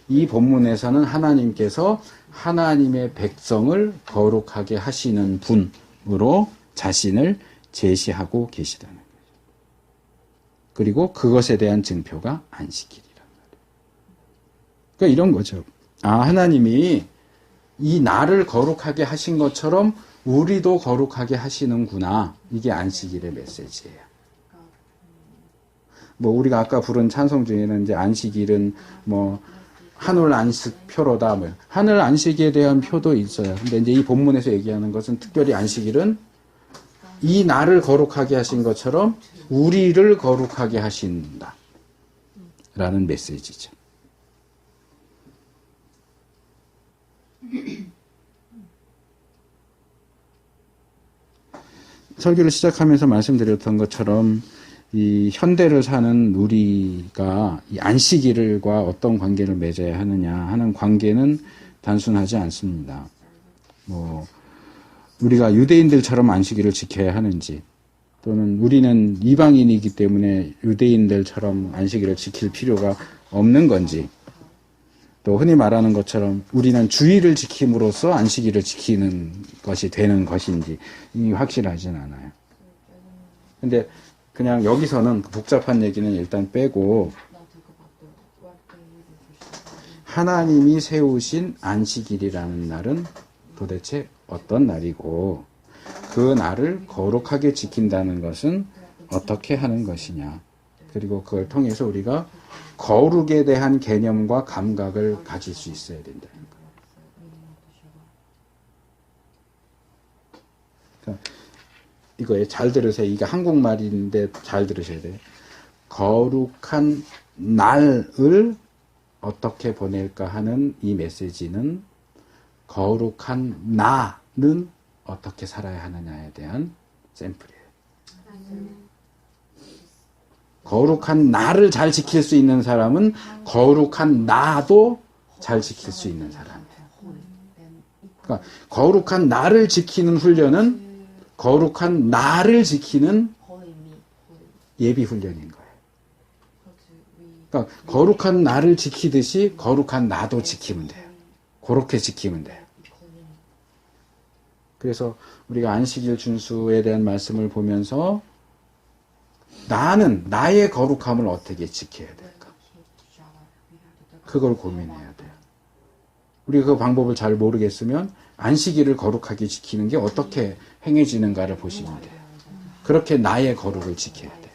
이 본문에서는 하나님께서 하나님의 백성을 거룩하게 하시는 분으로 자신을 제시하고 계시다는 거죠. 그리고 그것에 대한 증표가 안식일이란 말이에요. 그러니까 이런 거죠. 하나님이 이 날을 거룩하게 하신 것처럼 우리도 거룩하게 하시는구나. 이게 안식일의 메시지예요. 우리가 아까 부른 찬송 중에는 이제 안식일은 하늘 안식 표로다. 하늘 안식에 대한 표도 있어요. 근데 이제 이 본문에서 얘기하는 것은 특별히 안식일은 이 날을 거룩하게 하신 것처럼 우리를 거룩하게 하신다. 라는 메시지죠. 설교를 시작하면서 말씀드렸던 것처럼 이 현대를 사는 우리가 이 안식일과 어떤 관계를 맺어야 하느냐 하는 관계는 단순하지 않습니다. 우리가 유대인들처럼 안식일을 지켜야 하는지 또는 우리는 이방인이기 때문에 유대인들처럼 안식일을 지킬 필요가 없는 건지 또 흔히 말하는 것처럼 우리는 주일을 지킴으로써 안식일을 지키는 것이 되는 것인지 이게 확실하진 않아요. 근데 그냥 여기서는 복잡한 얘기는 일단 빼고 하나님이 세우신 안식일이라는 날은 도대체 어떤 날이고 그 날을 거룩하게 지킨다는 것은 어떻게 하는 것이냐. 그리고 그걸 통해서 우리가 거룩에 대한 개념과 감각을 가질 수 있어야 된다는 거예요. 이거에 잘 들으세요. 이게 한국말인데 잘 들으셔야 돼요. 거룩한 날을 어떻게 보낼까 하는 이 메시지는 거룩한 나는 어떻게 살아야 하느냐에 대한 샘플이에요. 거룩한 나를 잘 지킬 수 있는 사람은 거룩한 나도 잘 지킬 수 있는 사람이에요. 그러니까 거룩한 나를 지키는 훈련은 거룩한 나를 지키는 예비 훈련인 거예요. 그러니까 거룩한 나를 지키듯이 거룩한 나도 지키면 돼요. 그렇게 지키면 돼요. 그래서 우리가 안식일 준수에 대한 말씀을 보면서 나는 나의 거룩함을 어떻게 지켜야 될까? 그걸 고민해야 돼요. 우리가 그 방법을 잘 모르겠으면 안식일을 거룩하게 지키는 게 어떻게 행해지는가를 보시면 돼요. 그렇게 나의 거룩을 지켜야 돼요.